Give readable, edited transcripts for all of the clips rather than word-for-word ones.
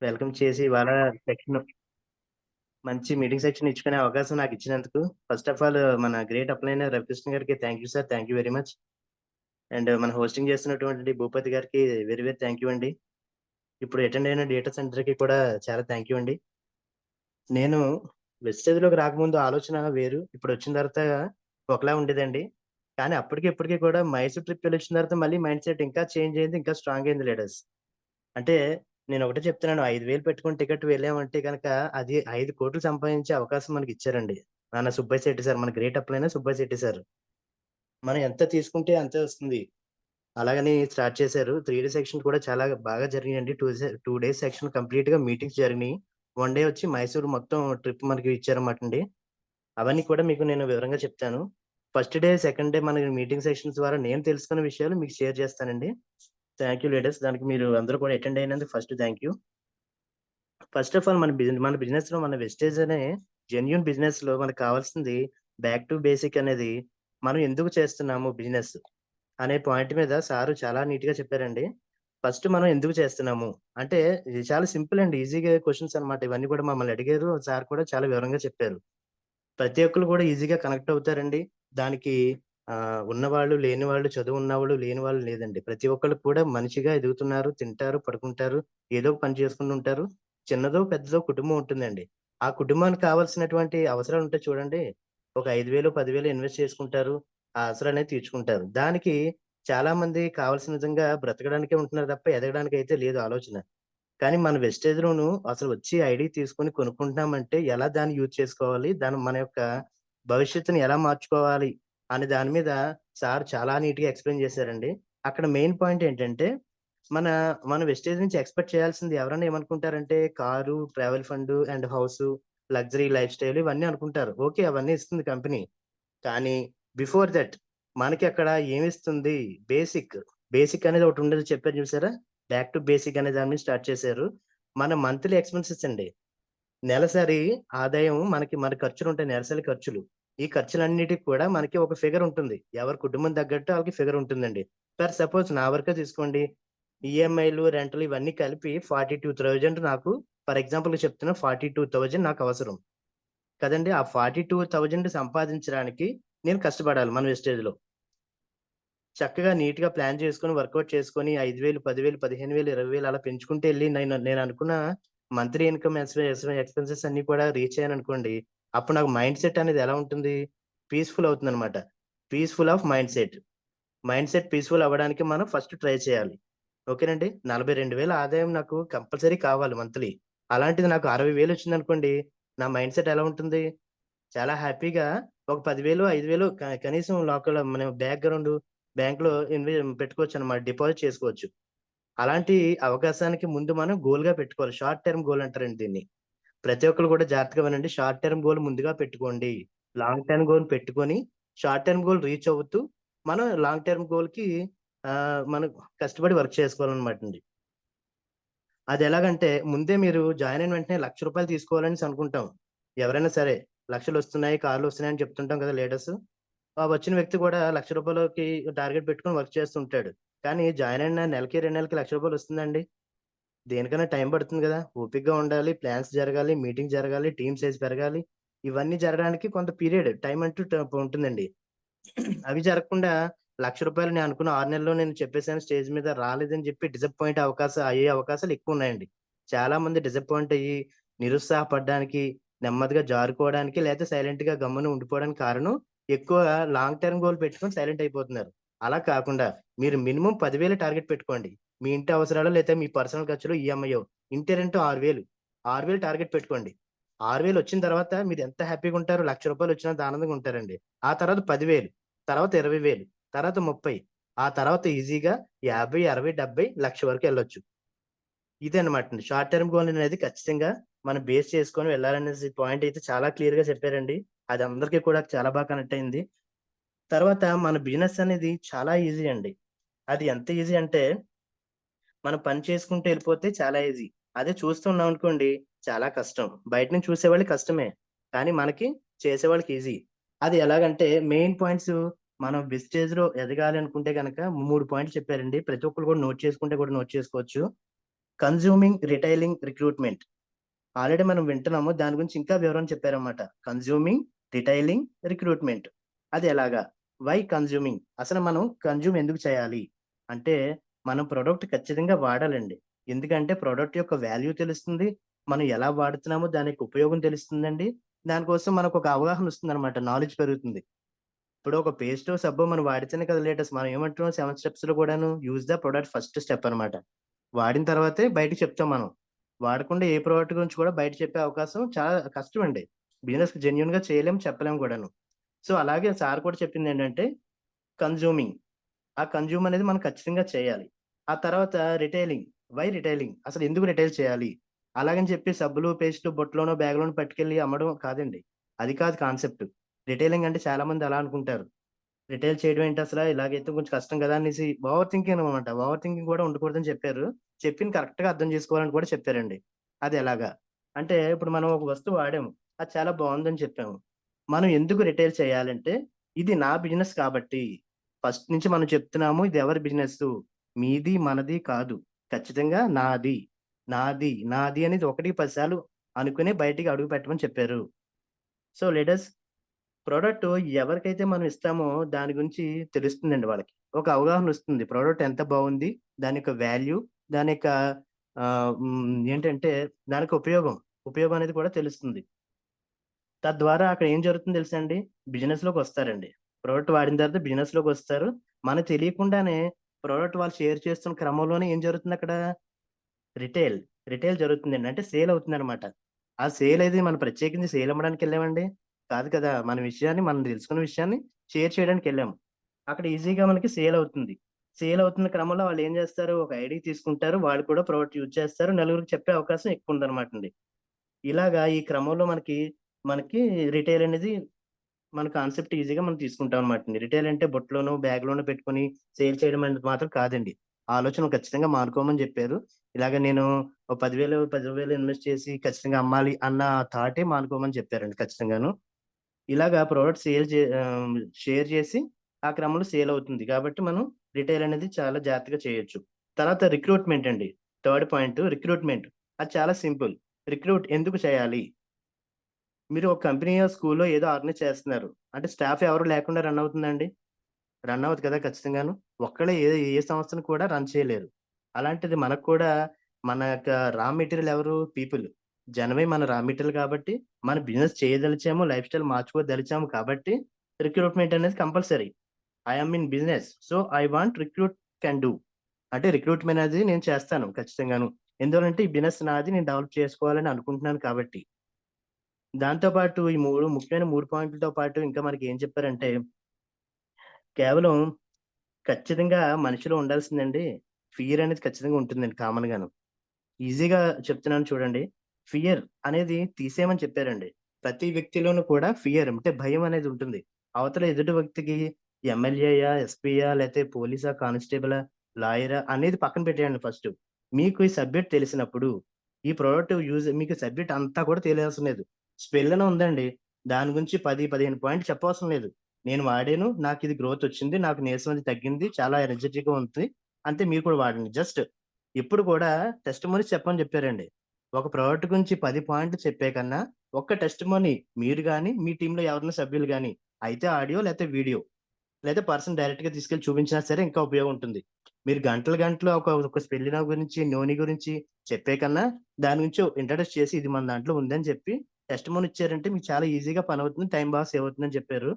Welcome చేసి ఇవాళ section మంచి మీటింగ్ సెక్షన్ ఇచ్చుకునే అవకాశం నాకు ఇచ్చినందుకు ఫస్ట్ ఆఫ్ ఆల్ మన గ్రేట్ అప్లైనర్ రవికృష్ణ గారికి thank you sir. Thank you very much. And మన హోస్టింగ్ చేస్తున్నటువంటి భూపతి గారికి వెరీ వెరీ థ్యాంక్ యూ అండి. ఇప్పుడు అటెండ్ అయిన డేటా సెంటర్ కి కూడా చాలా థ్యాంక్ యూ అండి. నేను వెస్టేజ్లోకి రాకముందు ఆలోచన వేరు, ఇప్పుడు వచ్చిన తర్వాత ఒకలా ఉండేదండి. కానీ అప్పటికి ఇప్పటికి కూడా మైసూర్ ట్రిప్ వెళ్ళి వచ్చిన తర్వాత మళ్ళీ మైండ్ సెట్ ఇంకా చేంజ్ అయింది, ఇంకా స్ట్రాంగ్ అయింది లీడర్స్. అంటే నేను ఒకటే చెప్తున్నాను, 5,000 పెట్టుకొని టికెట్ వెళ్ళామంటే గనక అది 5,00,00,000 సంపాదించే అవకాశం మనకిచ్చారండి. మన సుబ్బయ్య శెట్టి సార్, మన గ్రేట్ అప్లైనర్ సుబ్బయ్య శెట్టి సార్. మనం ఎంత తీసుకుంటే అంతే వస్తుంది. అలాగని స్టార్ట్ చేశారు. 3 డే సెక్షన్ కూడా చాలా బాగా జరిగినాయండి. 2 డేస్ సెక్షన్ కంప్లీట్‌గా మీటింగ్స్ జరిగినియి. 1 డే వచ్చి మైసూర్ మొత్తం ట్రిప్ మనకి ఇచ్చారన్నమాటండి. అవన్నీ కూడా మీకు నేను వివరంగా చెప్తాను. ఫస్ట్ డే, సెకండ్ డే మన మీటింగ్ సెషన్స్ ద్వారా నేను తెలుసుకున్న విషయాలు మీకు షేర్ చేస్తానండి. Thank you leaders. దానికి మీరు అందరూ కూడా అటెండ్ అయినందుకు first thank you. First of all మన బిజినెస్‌లో మన వెస్టేజ్ అనే జెన్యూన్ బిజినెస్‌లో మనకు కావాల్సింది బ్యాక్ టు బేసిక్ అనేది మనం ఎందుకు చేస్తున్నాము బిజినెస్ అనే పాయింట్ మీద సారు చాలా నీట్‌గా చెప్పారండి. ఫస్ట్ మనం ఎందుకు చేస్తున్నాము? అంటే ఇది చాలా సింపుల్ అండి. ఈజీగా క్వెషన్స్ అన్నమాట. ఇవన్నీ కూడా మమ్మల్ని అడిగారు. సార్ కూడా చాలా వివరంగా చెప్పారు. ప్రతి ఒక్కళ్ళు కూడా ఈజీగా కనెక్ట్ అవుతారండి. దానికి ఉన్నవాళ్ళు, లేనివాళ్ళు, చదువున్నవాళ్ళు, లేనివాళ్ళు లేదండి. ప్రతి ఒక్కళ్ళు కూడా మనిషిగా ఎదుగుతున్నారు, తింటారు, పడుకుంటారు, ఏదో ఒక పని చేసుకుంటూ ఉంటారు. చిన్నదో, పెద్దదో కుటుంబం ఉంటుందండి. ఆ కుటుంబానికి కావాల్సినటువంటి అవసరాలుంటాయి చూడండి. ఒక 5,000, 10,000 ఇన్వెస్ట్ చేసుకుంటారు. ఆ అవసరాలనేవి తీర్చుకుంటారు. దానికి చాలా మంది కావాల్సిన విధంగా బ్రతకడానికే ఉంటున్నారు తప్ప ఎదగడానికైతే లేదు ఆలోచన. కానీ మన వెస్టేజ్‌లోను అసలు వచ్చి ఐడీ తీసుకొని కొనుక్కుంటున్నామంటే ఎలా దాన్ని యూజ్ చేసుకోవాలి? దాన్ని మన యొక్క భవిష్యత్తుని ఎలా మార్చుకోవాలి? అనే దాని మీద సార్ చాలా నీట్‌గా ఎక్స్‌ప్లెయిన్ చేశారండి. అక్కడ మెయిన్ పాయింట్ ఏంటంటే, మన మన వెస్టేజ్ నుంచి ఎక్స్‌పెక్ట్ చేయాల్సింది ఎవరైనా ఏమనుకుంటారంటే car, travel fund and house, luxury life style ఇవన్నీ అనుకుంటారు. ఓకే. అవన్నీ ఇస్తుంది కంపెనీ. కానీ బిఫోర్ దట్ మనకి అక్కడ ఏమిస్తుంది? బేసిక్. బేసిక్ అనేది ఒకటుండేది చెప్పారు చూసారా? బ్యాక్ టు బేసిక్ అనే దాని మీద స్టార్ట్ చేశారు. మన మంత్లీ ఎక్స్‌పెన్సెస్ అండి. నెలసరి ఆదాయం మన ఖర్చులుంటాయి, నెలసరి ఖర్చులు. ఈ ఖర్చులన్నిటికి కూడా మనకి ఒక ఫిగర్ ఉంటుంది. ఎవరి కుటుంబం తగ్గట్టు ఆళ్ళకి ఫిగర్ ఉంటుందండి. ఫర్ సపోజ్ నా వరకే తీసుకోండి. ఈఎంఐలు, రెంట్‌లు ఇవన్నీ కలిపి 42,000 నాకు ఫర్ ఎగ్జాంపుల్‌గా చెప్తున్నా 42,000 నాకు అవసరం. కదండీ! ఆ 42,000 సంపాదించడానికి నేను కష్టపడాలి మన వెస్టేజ్‌లో. చక్కగా నీట్‌గా ప్లాన్ చేసుకొని, వర్కౌట్ చేసుకొని 5,000, 10,000, 15,000, 20,000 అలా పెంచుకుంటూ ఎళ్లి నేననుకున్న మంత్లీ ఇన్‌కమ్ ఎక్స్‌పెన్సెస్ అన్నీ కూడా రీచ్ అయ్యాననుకోండి. అప్పుడు నాకు మైండ్ సెట్ అనేది ఎలా ఉంటుంది? పీస్‌ఫుల్ అవుతుందనమాట. Peaceful of mind set. Mind set peaceful అవ్వడానికి మనం ఫస్ట్ ట్రై చేయాలి. ఓకేనండి. 42,000 ఆదాయం నాకు కంపల్సరీ కావాలి మంత్లీ. అలాంటిది నాకు 60,000 వచ్చిందనుకోండి. నా మైండ్ సెట్ ఎలా ఉంటుంది? చాలా హ్యాపీగా ఒక 10,000, 5,000 కనీసం లోకల్ మన బ్యాంక్‌లో పెట్టుకోవచ్చనమాట. డిపాజిట్ చేసుకోవచ్చు. అలాంటి అవకాశానికి ముందు మనం గోల్‌గా పెట్టుకోవాలి. షార్ట్ టర్మ్ గోల్ అంటారండి దీన్ని. ప్రతి ఒక్కళ్ళు కూడా జాగ్రత్తగా వినండి. షార్ట్ టర్మ్ గోల్ ముందుగా పెట్టుకోండి. లాంగ్ టర్మ్ గోల్ పెట్టుకొని, షార్ట్ టర్మ్ గోల్ రీచ్ అవుతూ, మనం లాంగ్ టర్మ్ గోల్‌కి మనం కష్టపడి వర్క్ చేసుకోవాలనమాటండి. అదెలాగంటే, ముందే మీరు జాయిన్ అయిన వెంటనే రూ. 1,00,000 తీసుకోవాలనేసి అనుకుంటాం. ఎవరైనా సరే, లక్షలొస్తున్నాయి, కార్‌లొస్తున్నాయని చెప్తుంటాం కదా లీడర్సు. ఆ వచ్చిన వ్యక్తి కూడా రూ. 1,00,000కి టార్గెట్ పెట్టుకొని వర్క్ చేస్తుంటాడు. కానీ జాయిన్ అయిన నెలకి, 2 నెలలకి రూ. 1,00,000 వస్తుందండి? దేనికైనా టైం పడుతుంది గదా! ఓపికగా ఉండాలి, ప్లాన్స్ జరగాలి, మీటింగ్ జరగాలి, టీమ్ సైజ్ పెరగాలి. ఇవన్నీ జరగడానికి కొంత పీరియడ్ టైమ్ అంటూ ఉంటుందండి. అవి జరగకుండా రూ. 1,00,000 నేను అనుకున్న 6 నెలల్లో నేను చెప్పేసాను స్టేజ్ మీద రాలేదని చెప్పి డిసప్పాయింట్ అయ్యే అవకాశాలు ఎక్కువున్నాయండి. చాలా మంది డిసప్పాయింట్ అయ్యి, నిరుత్సాహపడడానికి, నెమ్మదిగా జారుకోవడానికి లేతే సైలెంట్‌గా గమ్మున ఉండిపోవడానికి కారణం ఎక్కువ లాంగ్ టర్మ్ గోల్ పెట్టుకొని సైలెంట్ అయిపోతున్నారు. అలా కాకుండా మీరు మినిమమ్ 10,000 టార్గెట్ పెట్టుకోండి. మీ ఇంటి అవసరాలు లేతే మీ పర్సనల్ ఖర్చులు ఈఎంఐయో. ఇంటి రెంట్ 6,000. 6,000 టార్గెట్ పెట్టుకోండి. 6,000 వచ్చిన తర్వాత మీరు ఎంత హ్యాపీగా ఉంటారో రూ. 1,00,000 వచ్చినంత ఆనందంగా ఉంటారండి. ఆ తర్వాత 10,000 తర్వాత 20,000 తర్వాత 30 ఆ తర్వాత ఈజీగా 50, 60, 70, 1,00,000 వరకెళ్ళొచ్చు. ఇదనమాటండి. షార్ట్ టర్మ్ గోల్ అనేది ఖచ్చితంగా మనం బేస్ చేసుకొని వెళ్ళాలనేసి పాయింట్ అయితే చాలా క్లియర్‌గా చెప్పారండి. అది అందరికీ కూడా చాలా బాగా కనెక్ట్ అయింది. తర్వాత మన బిజినెస్ అనేది చాలా ఈజీ అండి. అది ఎంత ఈజీ అంటే మనం పని చేసుకుంటూ ఎళ్ళిపోతే చాలా ఈజీ. అదే చూస్తున్నామనుకోండి చాలా కష్టం. బయట నుంచి చూసేవాళ్ళకి కష్టమే. కానీ మనకి చేసేవాళ్ళకి ఈజీ. అది ఎలాగంటే మెయిన్ పాయింట్స్ మనం విస్టేజ్‌లో ఎదగాలి అనుకుంటే గనక 3 పాయింట్లు చెప్పారండి. ప్రతి ఒక్కళ్ళు కూడా నోట్ చేసుకుంటే కూడా నోట్ చేసుకోవచ్చు. Consuming, retailing, recruitment. ఆల్రెడీ మనం వింటున్నాము. దాని గురించి ఇంకా వివరణ చెప్పారన్నమాట. Consuming, retailing, recruitment. అది ఎలాగా? Why consuming? అసలు మనం కన్జ్యూమ్ ఎందుకు చేయాలి? అంటే మనం ప్రొడక్ట్ ఖచ్చితంగా వాడాలండి. ఎందుకంటే ప్రొడక్ట్ యొక్క వాల్యూ తెలుస్తుంది. మనం ఎలా వాడుతున్నామో దాని యొక్క ఉపయోగం తెలుస్తుందండి. దానికోసం మనకొక అవగాహన వస్తుందన్నమాట. నాలెడ్జ్ పెరుగుతుంది. ఇప్పుడు ఒక పేస్టో, సబ్బో మనం వాడితేనే కదా లేటెస్ట్. మనం ఏమంటున్నాం 7 స్టెప్స్‌లో కూడాను use the product first step అన్నమాట. వాడిన తర్వాతే బయటకి చెప్తాం మనం. వాడకుండా ఏ ప్రోడక్ట్ గురించి కూడా బయట చెప్పే అవకాశం చాలా కష్టమండి. బిజినెస్ జెన్యూన్‌గా చేయలేం, చెప్పలేం కూడాను. సో, అలాగే సార్ కూడా చెప్పిందేంటంటే కన్జ్యూమింగ్. ఆ కన్జ్యూమ్ అనేది మనం ఖచ్చితంగా చేయాలి. ఆ తర్వాత రిటైలింగ్. Why retailing? అసలు ఎందుకు రిటైల్ చేయాలి? అలాగని చెప్పి సబ్బులు, పేస్టులు బుట్టలోనో, బ్యాగ్‌లోనో పట్టుకెళ్ళి అమ్మడం కాదండి. అది కాదు కాన్సెప్ట్. రిటైలింగ్ అంటే చాలా మంది అలా అనుకుంటారు. రిటైల్ చేయడం ఏంటసల? ఇలాగైతే కొంచెం కష్టం గదా! అనేసి ఓవర్ థింకింగ్ అనమాట. ఓవర్ థింకింగ్ కూడా ఉండకూడదని చెప్పారు. చెప్పింది కరెక్ట్‌గా అర్థం చేసుకోవాలని కూడా చెప్పారండి. అదెలాగా? అంటే ఇప్పుడు మనం ఒక వస్తువు వాడాము. అది చాలా బావుందని చెప్పాము. మనం ఎందుకు రిటైల్ చేయాలంటే, ఇది నా బిజినెస్ కాబట్టి. ఫస్ట్ నుంచి మనం చెప్తున్నాము ఇది ఎవరి బిజినెస్సు? మీది, మనది కాదు. ఖచ్చితంగా నాది. నాది, నాది అనేది 1, 10 సార్లు అనుకునే బయటికి అడుగు పెట్టమని చెప్పారు. సో, లెట్ అస్ ప్రొడక్ట్ ఎవరికైతే మనం ఇస్తామో దాని గురించి తెలుస్తుందండి వాళ్ళకి. ఒక అవగాహనొస్తుంది. ప్రొడక్ట్ ఎంత బావుంది, దాని యొక్క వాల్యూ, దాని యొక్క ఏంటంటే దానికి ఉపయోగం. ఉపయోగం అనేది కూడా తెలుస్తుంది. తద్వారా అక్కడ ఏం జరుగుతుందో తెలుసా అండి? బిజినెస్‌లోకొస్తారండి. ప్రొడక్ట్ వాడిన తర్వాత బిజినెస్‌లోకొస్తారు. మనకు తెలియకుండానే ప్రొడక్ట్ వాళ్ళు షేర్ చేస్తున్న క్రమంలోనే ఏం జరుగుతుందక్కడ? రిటైల్. రిటైల్ జరుగుతుందండి. అంటే సేల్ అవుతుందనమాట. ఆ సేల్ అనేది మనం ప్రత్యేకించి సేల్ అమ్మడానికెళ్ళామండి? కాదు కదా! మన విషయాన్ని మనం తెలుసుకున్న విషయాన్ని షేర్ చేయడానికెళ్ళాము. అక్కడ ఈజీగా మనకి సేల్ అవుతుంది. సేల్ అవుతున్న క్రమంలో వాళ్ళేం జేస్తారు? ఒక ఐడీ తీసుకుంటారు. వాళ్ళు కూడా ప్రొడక్ట్ యూజ్ చేస్తారు. నలుగురికి చెప్పే అవకాశం ఎక్కువుందనమాటండి. ఇలాగా ఈ క్రమంలో మనకి రిటైల్ అనేది మన కాన్సెప్ట్ ఈజీగా మనం తీసుకుంటాం అనమాటండి. రిటైల్ అంటే బుట్టలోనో, బ్యాగ్‌లోనో పెట్టుకొని సేల్ చేయడం అనేది మాత్రం కాదండి. ఆ ఆలోచన ఖచ్చితంగా మానుకోమని జెప్పారు. ఇలాగ నేను ఓ 10,000, 10,000 ఇన్వెస్ట్ చేసి ఖచ్చితంగా అమ్మాలి అన్న థాటే మానుకోమని చెప్పారండి ఖచ్చితంగాను. ఇలాగా ప్రొడక్ట్ షేర్ చేసి ఆ క్రమంలో సేల్ అవుతుంది. కాబట్టి మనం రిటైల్ అనేది చాలా జాగ్రత్తగా చేయొచ్చు. తర్వాత రిక్రూట్‌మెంట్ అండి. Third point recruitment. అది చాలా సింపుల్. రిక్రూట్ ఎందుకు చేయాలి? మీరు ఒక కంపెనీయో, స్కూల్లో ఏదో ఆర్గనైజ్ చేస్తున్నారు. అంటే స్టాఫ్ ఎవరు లేకుండా రన్ అవుతుందా అండి? రన్ అవ్వదు కదా! ఖచ్చితంగాను. ఒక్కళ్ళే ఏ సంస్థను కూడా రన్ చేయలేరు. అలాంటిది మనకు కూడా మన యొక్క రా మెటీరియల్ ఎవరు? పీపుల్. జనమే మన రా మెటీరియల్ కాబట్టి, మన బిజినెస్ చేయదలిచాము, లైఫ్ స్టైల్ మార్చుకోదలిచాము కాబట్టి, రిక్రూట్‌మెంట్ అనేది compulsory. I am in business. So, I want recruit can do. అంటే రిక్రూట్‌మెంట్ అనేది నేను చేస్తాను ఖచ్చితంగాను. ఎందువల్లంటే ఈ బిజినెస్ నాది నేను డెవలప్ చేసుకోవాలని అనుకుంటున్నాను కాబట్టి. దాంతో పాటు ఈ 3 ముఖ్యమైన 3 పాయింట్లతో పాటు ఇంకా మనకేం చెప్పారంటే, కేవలం ఖచ్చితంగా మనిషిలో ఉండాల్సిందండి ఫియర్ అనేది ఖచ్చితంగా ఉంటుందండి కామన్‌గాను. ఈజీగా చెప్తున్నాను చూడండి. ఫియర్ అనేది తీసేయమని చెప్పారండి. ప్రతి వ్యక్తిలోనూ కూడా ఫియర్ అంటే భయం అనేది ఉంటుంది. అవతల ఎదుటి వ్యక్తికి ఎమ్మెల్యేయా, ఎస్పీయా లేతే పోలీసా, కానిస్టేబులా, లాయరా అనేది పక్కన పెట్టేయండి ఫస్టు. మీకు ఈ సబ్జెక్ట్ తెలిసినప్పుడు, ఈ ప్రొడక్ట్ మీకు సబ్జెక్ట్ అంతా కూడా తెలియవసరం లేదు. స్పెల్ అని ఉందండి. దాని గురించి 10, 15 పాయింట్లు చెప్పవసరం లేదు. నేను వాడాను. నాకిది గ్రోతొచ్చింది. నాకు నీరసం అది తగ్గింది. చాలా ఎనర్జిటిక్‌గా ఉంది. అంతే మీరు కూడా వాడండి. జస్ట్ ఎప్పుడు కూడా టెస్టిమోనీస్ చెప్పమని చెప్పారండి. ఒక ప్రొడక్ట్ గురించి 10 పాయింట్లు చెప్పే కన్నా, ఒక్క టెస్టిమోనీ మీరు గాని, మీ టీమ్‌లో ఎవరైనా సభ్యులు గాని, అయితే ఆడియో లేతే వీడియో, లేదా పర్సన్ డైరెక్ట్‌గా తీసుకెళ్ళి చూపించినా సరే ఇంకా ఉపయోగం ఉంటుంది. మీరు గంటలు గంటలు ఒక స్పెల్లింగ్ గురించి, నోని గురించి చెప్పే కన్నా, దాని గురించి ఇంట్రొడ్యూస్ చేసి ఇది మన దాంట్లో ఉందని చెప్పి టెస్టిమోనీ ఇచ్చారంటే మీకు చాలా ఈజీగా పనవుతుంది. టైమ్ బాగా సేవ్ అవుతుందని చెప్పారు.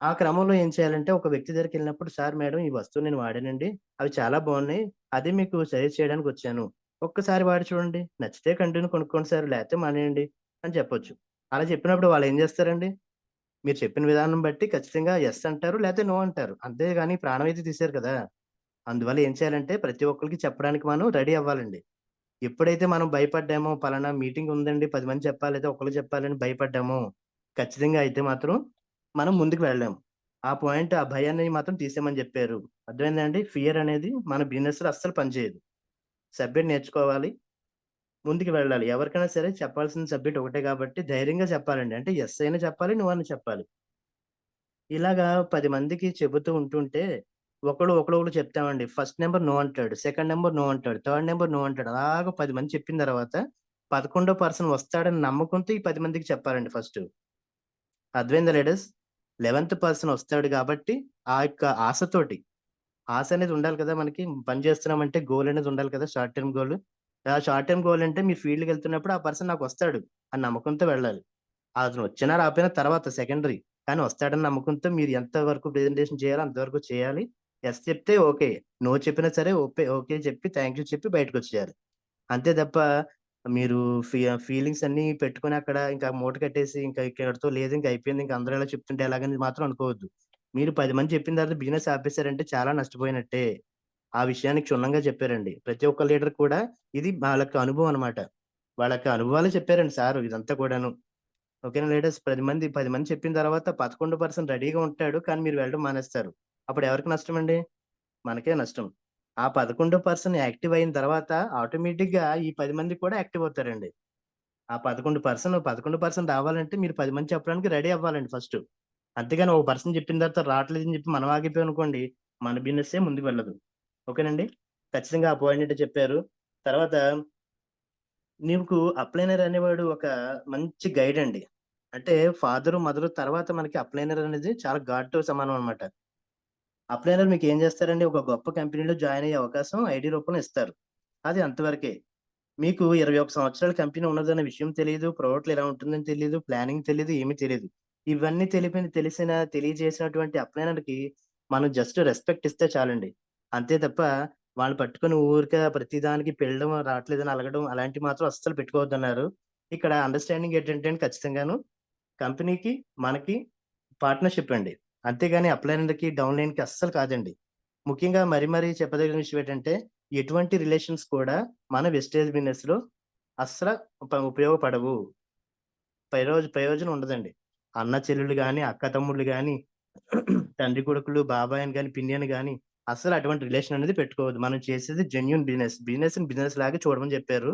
ఆ క్రమంలో ఏం చేయాలంటే ఒక వ్యక్తి దగ్గరికెళ్ళినప్పుడు, "సార్ మేడం ఈ వస్తువు నేను వాడానండి. అవి చాలా బాగున్నాయి. అదే మీకు సజెస్ట్ చేయడానికొచ్చాను. ఒక్కసారి వాడి చూడండి. నచ్చితే కంటిన్యూ కొనుక్కోండి సార్. లేతే మానేయండి" అని చెప్పొచ్చు. అలా చెప్పినప్పుడు వాళ్ళేం జేస్తారండి? మీరు చెప్పిన విధానం బట్టి ఖచ్చితంగా యెస్ అంటారు. లేతే నో అంటారు. అంతేగాని ప్రాణం అయితే తీశారు కదా! అందువల్ల ఏం చేయాలంటే ప్రతి ఒక్కళ్ళకి చెప్పడానికి మనం రెడీ అవ్వాలండి. ఎప్పుడైతే మనం భయపడ్డామో, పలానా మీటింగ్ ఉందండి 10 మంది చెప్పాలి, లేదా ఒకళ్ళకి చెప్పాలని భయపడ్డామో, ఖచ్చితంగా అయితే మాత్రం మనం ముందుకు వెళ్ళలేం. ఆ భయాన్ని మాత్రం తీసేయమని జెప్పారు. అర్థమైందా అండి? ఫియర్ అనేది మన బిజినెస్‌లో అస్సలు పనిచేయదు. సబ్జెక్ట్ నేర్చుకోవాలి. ముందుకు వెళ్ళాలి. ఎవరికైనా సరే చెప్పాల్సిన సబ్జెక్ట్ ఒకటే కాబట్టి ధైర్యంగా చెప్పాలండి. అంటే యెస్ అయినా చెప్పాలి. నో అని చెప్పాలి. ఇలాగా 10 మందికి చెబుతూ ఉంటుంటే, ఒకళ్ళు చెప్తామండి. ఫస్ట్ నంబర్ నో అంటాడు. సెకండ్ నంబర్ నో అంటాడు. థర్డ్ నంబర్ నో అంటాడు. అలాగా 10 మంది చెప్పిన తర్వాత 11 పర్సన్ వస్తాడని నమ్మకంతో ఈ 10 మందికి చెప్పాలండి ఫస్టు. అర్థమైందా లేడీస్? 11థ్ పర్సన్ వస్తాడు గాబట్టి, ఆ యొక్క ఆశతోటి ఆశ అనేది ఉండాలి కదా! మనకి పని చేస్తున్నామంటే గోల్ అనేది ఉండాలి కదా! Short term goal. ఆ షార్ట్ టర్మ్ గోల్ అంటే మీరు ఫీల్డ్‌కెళ్తున్నప్పుడు ఆ పర్సన్ నాకొస్తాడు అని నమ్మకంతో వెళ్ళాలి. అతను వచ్చినా రాకపోయినా తర్వాత సెకండరీ. కానీ వస్తాడని నమ్మకంతో మీరు ఎంత వరకు ప్రెజెంటేషన్ చేయాలో అంతవరకు చేయాలి. యెస్ చెప్తే ఓకే. నో చెప్పినా సరే ఓకే చెప్పి థాంక్ యూ చెప్పి బయటకొచ్చేయాలి. అంతే తప్ప మీరు ఫీలింగ్స్ అన్నీ పెట్టుకొని అక్కడ ఇంకా మూట కట్టేసి ఇంకా ఇక్కడితో లేదు ఇంక అయిపోయింది. ఇంక అందరూ ఇలా చెప్తుంటే ఎలాగని మాత్రం అనుకోవద్దు. మీరు 10 మంది చెప్పిన తర్వాత బిజినెస్ ఆపేసారంటే చాలా నష్టపోయినట్టే. ఆ విషయాన్ని క్షుణ్ణంగా చెప్పారండి. ప్రతి ఒక్క లీడర్ కూడా ఇది వాళ్ళకి అనుభవం అన్నమాట. వాళ్ళకి అనుభవాలే చెప్పారండి సారు ఇదంతా కూడాను. ఓకేనా లీడర్స్ 10 మంది చెప్పిన తర్వాత 11 రెడీగా ఉంటాడు. కానీ మీరు వెళ్ళడం మానేస్తారు. అప్పుడు ఎవరికి నష్టమండి? మనకే నష్టం. ఆ 11 యాక్టివ్ అయిన తర్వాత ఆటోమేటిక్‌గా ఈ 10 మంది కూడా యాక్టివ్ అవుతారండి. ఆ 11 రావాలంటే మీరు 10 మంది చెప్పడానికి రెడీ అవ్వాలండి ఫస్టు. అంతేగాని ఒక పర్సన్ చెప్పిన తర్వాత రావట్లేదని చెప్పి మనం ఆగిపోయామనుకోండి, మన బిజినెస్సే ముందుకు వెళ్ళదు. ఓకేనండి. ఖచ్చితంగా ఆ పాయింట్ అయితే చెప్పారు. తర్వాత నీకు అప్లైనర్ అనేవాడు ఒక మంచి గైడ్ అండి. అంటే ఫాదరు, మదరు తర్వాత మనకి అప్లైనర్ అనేది చాలా గాడ్‌తో సమానం అన్నమాట. అప్లైనర్ మీకేం చేస్తారండి, ఒక గొప్ప కంపెనీలో జాయిన్ అయ్యే అవకాశం ఐడీ రూపంలో ఇస్తారు. అది అంతవరకే. మీకు 21 సంవత్సరాల కంపెనీ ఉన్నదన్న విషయం తెలీదు. ప్రొడక్ట్‌లు ఎలా ఉంటుందని తెలీదు. ప్లానింగ్ తెలీదు. ఏమీ తెలీదు. ఇవన్నీ తెలియజేసినటువంటి అప్లైనర్‌కి మనం జస్ట్ రెస్పెక్ట్ ఇస్తే చాలండి. అంతే తప్ప వాళ్ళని పట్టుకొని ఊరికే ప్రతి దానికి పిలడం, రాట్లేదని అలగడం అలాంటివి మాత్రం అస్సలు పెట్టుకోవద్దన్నారు. ఇక్కడ అండర్‌స్టాండింగ్ ఏంటంటే అండి ఖచ్చితంగాను కంపెనీకి, మనకి పార్ట్నర్‌షిప్ అండి. అంతేగాని అప్‌లైనర్‌కి, డౌన్‌లైన్‌కి అస్సలు కాదండి. ముఖ్యంగా మరీ చెప్పదగిన విషయం ఏంటంటే, ఎటువంటి రిలేషన్స్ కూడా మన వెస్టేజ్ బిజినెస్‌లో అస్సల ఉపయోగపడవు. ప్రయోజనం ఉండదండి. అన్న చెల్లెలు గాని, అక్క తమ్ముళ్ళు గాని, తండ్రి కొడుకులు, బాబాయ్ అని గాని, పిన్ని అని గాని, అస్సలు అటువంటి రిలేషన్ అనేది పెట్టుకోవద్దు. మనం చేసేది జెన్యూన్ బిజినెస్. బిజినెస్‌ని బిజినెస్ లాగే చూడమని చెప్పారు.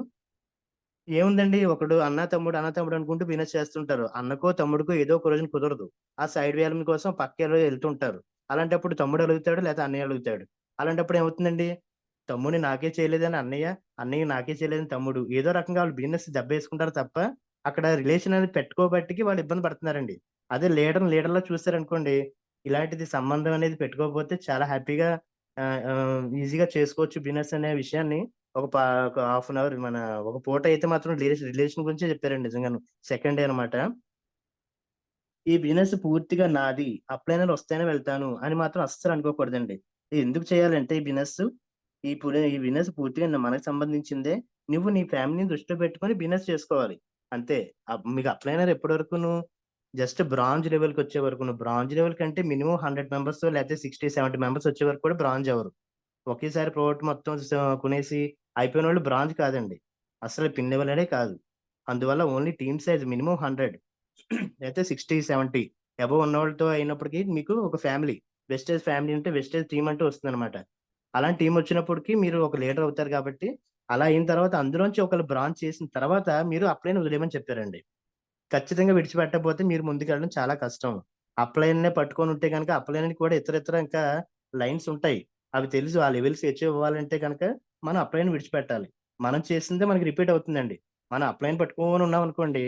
ఏముందండి ఒకడు అన్న, తమ్ముడు అనుకుంటూ బిజినెస్ చేస్తుంటారు. అన్నకో, తమ్ముడికో ఏదో ఒక రోజున కుదరదు. ఆ సైడ్ వ్యాలమ్ కోసం పక్కెలో ఎళ్తుంటారు. అలాంటప్పుడు తమ్ముడు అలుగుతాడు, లేతే అన్నయ్య అలుగుతాడు. అలాంటప్పుడు ఏమవుతుందండి, తమ్ముడిని నాకే చేయలేదని అన్నయ్య, అన్నయ్య నాకే చేయలేదని తమ్ముడు. ఏదో రకంగా వాళ్ళు బిజినెస్ దెబ్బేసుకుంటారు తప్ప, అక్కడ రిలేషన్ అనేది పెట్టుకోబట్టికి వాళ్ళు ఇబ్బంది పడుతున్నారండి. అదే లీడర్‌లా చూసారనుకోండి, ఇలాంటిది సంబంధం అనేది పెట్టుకోకపోతే చాలా హ్యాపీగా ఈజీగా చేసుకోవచ్చు బిజినెస్ అనే విషయాన్ని ఒక హాఫ్ అన్ అవర్ ఒక పూట అయితే మాత్రం రిలేషన్ గురించే చెప్పారండి నిజంగాను. సెకండ్ డే అనమాట. ఈ బిజినెస్ పూర్తిగా నాది. అప్లైనర్ వస్తేనే వెళ్తాను అని మాత్రం అస్సలు అనుకోకూడదండి. ఎందుకు చేయాలంటే ఈ బిజినెస్ పూర్తిగా మనకు సంబంధించిందే. నువ్వు నీ ఫ్యామిలీని దృష్టిలో పెట్టుకొని బిజినెస్ చేసుకోవాలి. అంతే. మీకు అప్లైనర్ ఎప్పటి వరకును జస్ట్ బ్రాంజ్ లెవెల్‌కొచ్చే వరకును. బ్రాంజ్ లెవెల్ కంటే మినిమమ్ 100 మెంబర్స్ లేకపోతే 60, 70 మెంబర్స్ వచ్చే వరకు కూడా బ్రాంజ్ అవ్వరు. ఒకేసారి ప్రోడక్ట్ మొత్తం కొనేసి అయిపోయినోళ్ళు బ్రాంజ్ కాదండి. అస్సలు పిన్ లెవెల్ అనే కాదు. అందువల్ల ఓన్లీ టీమ్ సైజ్ మినిమమ్ 100 అయితే 60, 70 అబోవ్ ఉన్నోళ్ళతో అయినప్పటికి మీకు ఒక ఫ్యామిలీ. వెస్టేజ్ ఫ్యామిలీ అంటే వెస్టేజ్ టీమ్ అంటూ వస్తుందనమాట. అలాంటి టీమ్ వచ్చినప్పటికి మీరు ఒక లీడర్ అవుతారు కాబట్టి, అలా అయిన తర్వాత అందులోంచి ఒకళ్ళు బ్రాంచ్ చేసిన తర్వాత మీరు అప్లైని వదిలేయమని చెప్పారండి. ఖచ్చితంగా విడిచిపెట్టకపోతే మీరు ముందుకెళ్ళడం చాలా కష్టం. అప్లైన్‌నే పట్టుకొనుంటే గనక అప్లైన్‌ని కూడా ఇతరితర ఇంకా లైన్స్ ఉంటాయి. అవి తెలుసు ఆ లెవెల్స్ అచీవ్ అవ్వాలంటే గనక మనం అప్లైన్ విడిచిపెట్టాలి. మనం చేసిందే మనకి రిపీట్ అవుతుందండి. మనం అప్లైన్ పట్టుకొని ఉన్నామనుకోండి,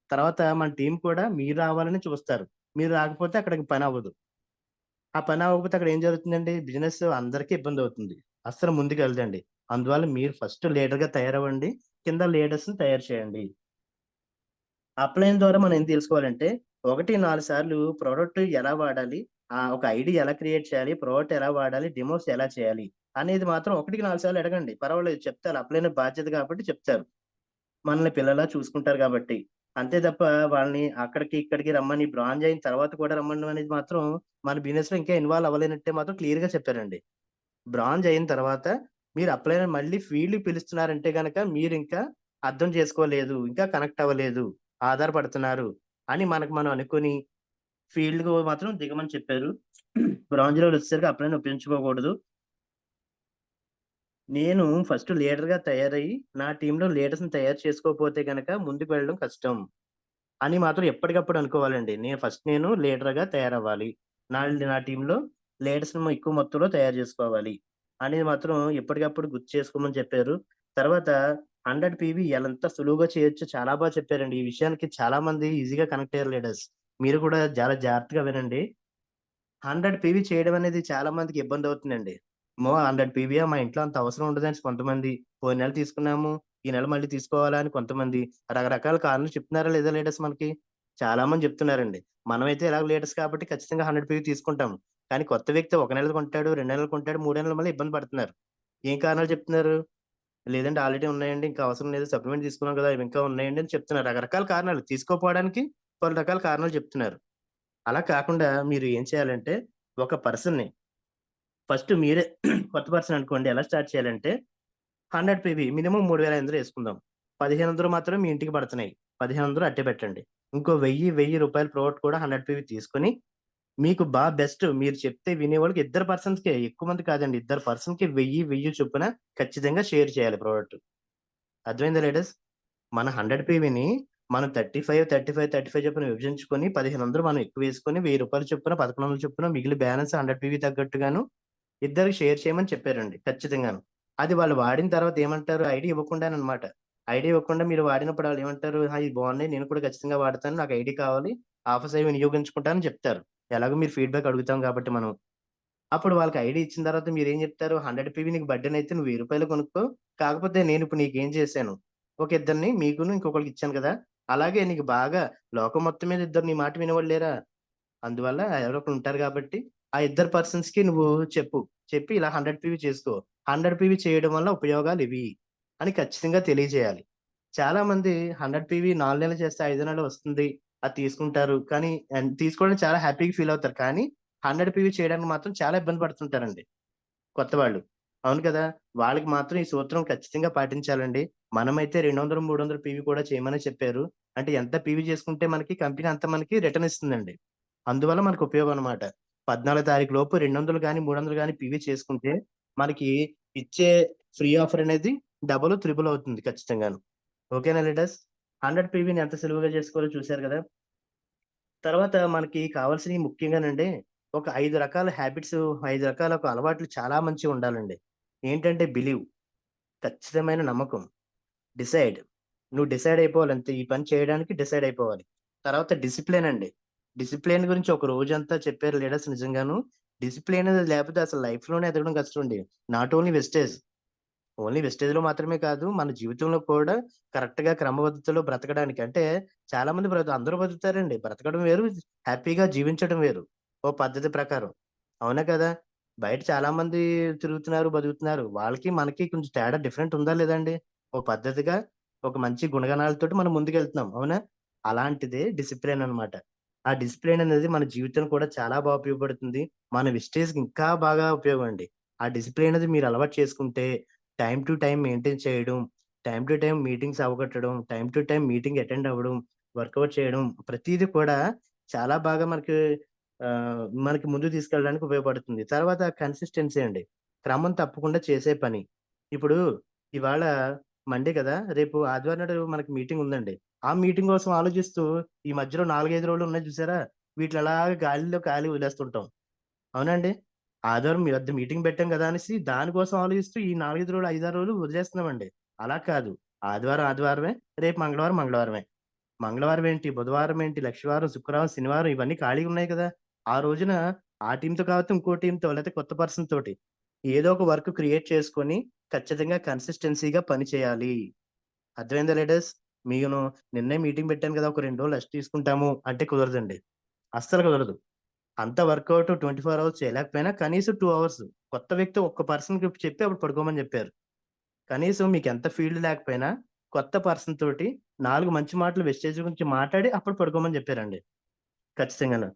తర్వాత మన టీమ్ కూడా మీరు రావాలని చూస్తారు. మీరు రాకపోతే అక్కడికి పనవ్వదు. ఆ పని అవ్వకపోతే అక్కడ ఏం జరుగుతుందండి? బిజినెస్ అందరికీ ఇబ్బందవుతుంది. అస్సలు ముందుకెళ్ళదండి. అందువల్ల మీరు ఫస్ట్ లీడర్‌గా తయారవ్వండి. కింద లీడర్స్‌ని తయారు చేయండి. అప్లైన్ ద్వారా మనం ఏం తెలుసుకోవాలంటే, 1, 4 సార్లు ప్రొడక్ట్ ఎలా వాడాలి? ఒక ఐడీ ఎలా క్రియేట్ చేయాలి? ప్రొడక్ట్ ఎలా వాడాలి? డెమోస్ ఎలా చేయాలి? అనేది మాత్రం 1కి 4 సార్లు అడగండి. పర్వాలేదు చెప్తారు. అప్లైన్ బాధ్యత కాబట్టి చెప్తారు. మనల్ని పిల్లలా చూసుకుంటారు గాబట్టి. అంతే తప్ప వాళ్ళని అక్కడికి, ఇక్కడికి రమ్మని బ్రాంజ్ అయిన తర్వాత కూడా రమ్మనడం అనేది మాత్రం మన బిజినెస్‌లో ఇంకా ఇన్వాల్వ్ అవ్వలేనట్టే మాత్రం క్లియర్‌గా చెప్పారండి. బ్రాంజ్ అయిన తర్వాత మీరు అప్లైనర్ మళ్ళీ ఫీల్డ్‌కి పిలుస్తున్నారంటే గనక మీరింకా అర్థం చేసుకోలేదు. ఇంకా కనెక్ట్ అవ్వలేదు. ఆధారపడుతున్నారు అని మనకు మనం అనుకోని ఫీల్డ్‌కి మాత్రం దిగమని చెప్పారు. బ్రాంజ్ లెవెలొచ్చేసరికి అప్లైన్ ఉపయోగించుకోకూడదు. నేను ఫస్ట్ లీడర్‌గా తయారయ్యి నా టీమ్‌లో లీడర్స్‌ని తయారు చేసుకోకపోతే గనక ముందుకు వెళ్ళడం కష్టం. అని మాత్రం ఎప్పటికప్పుడు అనుకోవాలండి. నేను లీడర్‌గా తయారవ్వాలి. నా నా టీమ్‌లో లీడర్స్‌ని ఎక్కువ మొత్తంలో తయారు జేసుకోవాలి. అనేది మాత్రం ఎప్పటికప్పుడు గుర్తు చేసుకోమని చెప్పారు. తర్వాత 100 పీవీ ఎంత సులువుగా చేయొచ్చో చాలా చెప్పారండి. ఈ విషయానికి చాలా మంది ఈజీగా కనెక్ట్ అయ్యారు లీడర్స్. మీరు కూడా చాలా జాగ్రత్తగా వినండి. 100 పీవీ చేయడం అనేది చాలా మందికి ఇబ్బందవుతుందండి. అమ్మో! 100 పీవీయా మా ఇంట్లో అంత అవసరం ఉండదనేసి కొంతమంది. పోయిన నెల తీసుకున్నాము. ఈ నెల మళ్ళీ తీసుకోవాలా అని కొంతమంది. రకరకాల కారణాలు చెప్తున్నారా లేదా లీడర్స్ మనకి? చాలా మంది చెప్తున్నారండి. మనమైతే ఎలాగో లీడర్స్ కాబట్టి ఖచ్చితంగా 100 పీవీ తీసుకుంటాము. కానీ కొత్త వ్యక్తి ఒక నెలది కొంటాడు, 2 నెలలు కొంటాడు, 3 నెలలు మళ్ళీ ఇబ్బంది పడుతున్నారు. ఏం కారణాలు చెప్తున్నారు? లేదండి ఆల్రెడీ ఉన్నాయండి. ఇంకా అవసరం లేదు. సప్లిమెంట్ తీసుకున్నాం కదా! ఇవి ఇంకా ఉన్నాయండి అని చెప్తున్నారు. రకరకాల కారణాలు. తీసుకోకపోవడానికి కొన్ని రకాల కారణాలు చెప్తున్నారు. అలా కాకుండా మీరు ఏం చేయాలంటే, ఒక పర్సన్‌ని ఫస్ట్ మీరే కొత్త పర్సన్ అనుకోండి. ఎలా స్టార్ట్ చేయాలంటే 100 పీవీ మినిమమ్ 3500 యేసుకుందాం. 1500 మాత్రం మీ ఇంటికి పడుతున్నాయి. 1500 అట్టే పెట్టండి. ఇంకో 1000 రూపాయల ప్రోడక్ట్ కూడా 100 పీవీ తీసుకొని, మీకు బెస్ట్ మీరు చెప్తే వినేవాళ్ళకి ఇద్దరు పర్సన్స్‌కే ఎక్కువ మంది కాదండి. ఇద్దరు పర్సన్‌కి 1000 చొప్పున ఖచ్చితంగా షేర్ చేయాలి ప్రోడక్ట్. అర్థమైందా లేడీస్? మన 100 పీవీని మనం 35 చొప్పున విభజించుకొని 1500 మనం ఎక్కువేసుకొని రూ. 1000 చొప్పున 1100 చొప్పున మిగిలిన బ్యాలెన్స్ 100 పీవీ తగ్గట్టుగాను ఇద్దరికి షేర్ చేయమని చెప్పారండి ఖచ్చితంగాను. అది వాళ్ళు వాడిన తర్వాత ఏమంటారు ఐడీ ఇవ్వకుండాననమాట. ఐడీ ఇవ్వకుండా మీరు వాడినప్పుడు ఆళ్ళేమంటారు, "ఆ! ఇవి బాగున్నాయి. నేను కూడా ఖచ్చితంగా వాడతాను. నాకు ఐడీ కావాలి. ఆఫర్స్ అవి వినియోగించుకుంటానని" చెప్తారు. ఎలాగో మీరు ఫీడ్‌బ్యాక్ అడుగుతాం కాబట్టి మనం. అప్పుడు వాళ్ళకి ఐడీ ఇచ్చిన తర్వాత మీరేం జెప్తారు, "100 పీవీ నీకు బర్డెనయితే నువ్వు రూ. 1000 కొనుక్కో. కాకపోతే నేనిప్పుడు నీకేం చేశాను, ఒక ఇద్దరిని మీకును ఇంకొకళ్ళకి ఇచ్చాను కదా! అలాగే నీకు బాగా లోకం మొత్తం మీద ఇద్దరు నీ మాట వినేవాళ్ళు లేరా? అందువల్ల ఎవరో ఒకళ్ళు ఉంటారు గాబట్టి, ఆ ఇద్దరు పర్సన్స్‌కి నువ్వు చెప్పు. చెప్పి ఇలా 100 పీవీ చేసుకో. 100 పీవీ చేయడం వల్ల ఉపయోగాలివి" అని ఖచ్చితంగా తెలియజేయాలి. చాలామంది 100 పీవీ 4 నెలలు చేస్తే, 5 నెలలు వస్తుంది. అది తీసుకుంటారు. కానీ తీసుకోవడానికి చాలా హ్యాపీగా ఫీల్ అవుతారు. కానీ 100 పీవీ చేయడానికి మాత్రం చాలా ఇబ్బంది పడుతుంటారండి కొత్త వాళ్ళు. అవును కదా! వాళ్ళకి మాత్రం ఈ సూత్రం ఖచ్చితంగా పాటించాలండి. మనమైతే 200, 300 పీవీ కూడా చేయమనే చెప్పారు. అంటే ఎంత పీవీ చేసుకుంటే మనకి కంపెనీ అంత మనకి రిటర్న్ ఇస్తుందండి. అందువల్ల మనకు ఉపయోగం అన్నమాట. 14 తారీఖు లోపు 200 గాని, 300 గాని పీవీ చేసుకుంటే మనకి ఇచ్చే ఫ్రీ ఆఫర్ అనేది డబుల్, త్రిబుల్ అవుతుంది ఖచ్చితంగాను. ఓకేనా లీడర్స్? 100 పీవీని ఎంత సులువుగా చేసుకోవాలో చూసారు గదా! తర్వాత మనకి కావాల్సినయి ముఖ్యంగానండి, ఒక 5 రకాల హ్యాబిట్స్, 5 రకాల ఒక అలవాట్లు చాలా మంచిగుండాలండి. ఏంటంటే బిలీవ్ ఖచ్చితమైన నమ్మకం. డిసైడ్ నువ్వు డిసైడ్ అయిపోవాలంతే. ఈ పని చేయడానికి డిసైడ్ అయిపోవాలి. తర్వాత డిసిప్లిన్ అండి. డిసిప్లిన్ గురించి ఒక రోజంతా చెప్పారు లీడర్స్ నిజంగాను. డిసిప్లిన్ అనేది లేకపోతే అసలు లైఫ్‌లోనే ఎదగడం కష్టమండి. Not only wastage. ఓన్లీ వెస్టేజ్‌లో మాత్రమే కాదు, మన జీవితంలో కూడా కరెక్ట్‌గా క్రమపద్ధతిలో బ్రతకడానికి అంటే చాలామంది అందరూ బతుకుతారండి. బ్రతకడం వేరు, హ్యాపీగా జీవించడం వేరు. ఓ పద్ధతి ప్రకారం. అవునా కదా! బయట చాలామంది తిరుగుతున్నారు, బతుకుతున్నారు. వాళ్ళకి, మనకి కొంచెం తేడా డిఫరెంట్ ఉందా లేదా అండి? ఓ పద్ధతిగా, ఒక మంచి గుణగణాలతోటి మనం ముందుకెళ్తున్నాం. అవునా? అలాంటిదే డిసిప్లిన్ అన్నమాట. ఆ డిసిప్లిన్ అనేది మన జీవితంలో కూడా చాలా ఉపయోగపడుతుంది. మన వెస్టేజ్‌కి ఇంకా బాగా ఉపయోగం అండి. ఆ డిసిప్లిన్ అనేది మీరు అలవాటు చేసుకుంటే టైమ్ టు టైమ్ మెయింటైన్ చేయడం, టైమ్ టు టైమ్ మీటింగ్స్ అవగొట్టడం, time to time meeting attend అవ్వడం, వర్కౌట్ చేయడం ప్రతీది కూడా చాలా బాగా మనకి ముందుకు తీసుకెళ్ళడానికి ఉపయోగపడుతుంది. తర్వాత కన్సిస్టెన్సీ అండి. క్రమం తప్పకుండా చేసే పని. ఇప్పుడు ఇవాళ మండే కదా! రేపు ఆదివారం నాడు మనకి మీటింగ్ ఉందండి. ఆ మీటింగ్ కోసం ఆలోచిస్తూ ఈ మధ్యలో 4, 5 రోజులు ఉన్నాయి చూసారా? వీటిని అలాగా గాలిలో కాలి వదిలేస్తుంటాం. అవునా అండి? ఆదివారం మీ వద్ద మీటింగ్ పెట్టాం గదా! అనేసి దానికోసం ఆలోచిస్తూ ఈ 4, 5 రోజులు, 5, 6 రోజులు వదిలేస్తున్నామండి. అలా కాదు. ఆదివారం ఆదివారమే, రేపు మంగళవారం మంగళవారమే. మంగళవారం ఏంటి, బుధవారం ఏంటి, లక్షవారం, శుక్రవారం, శనివారం ఇవన్నీ ఖాళీగా ఉన్నాయి కదా! ఆ రోజున ఆ టీమ్‌తో కాకపోతే ఇంకో టీమ్‌తో లేతే కొత్త పర్సన్ తోటి ఏదో ఒక వర్క్ క్రియేట్ చేసుకొని ఖచ్చితంగా కన్సిస్టెన్సీగా పని చేయాలి. అర్థమైందా లీడర్స్? నేను నిన్నే మీటింగ్ పెట్టాను కదా! ఒక 2 రోజులు రెస్ట్ తీసుకుంటాము అంటే కుదరదండి. అస్సలు కుదరదు. అంత వర్కౌట్ 24 అవర్స్ చేయలేకపోయినా కనీసం 2 అవర్స్ కొత్త వ్యక్తి ఒక్క పర్సన్‌కి చెప్పి అప్పుడు పడుకోమని జెప్పారు. కనీసం మీకెంత ఫీల్డ్ లేకపోయినా కొత్త పర్సన్ తోటి 4 మంచి మాటలు వెస్టేజ్ గురించి మాట్లాడి అప్పుడు పడుకోమని జెప్పారండి. ఖచ్చితంగాను.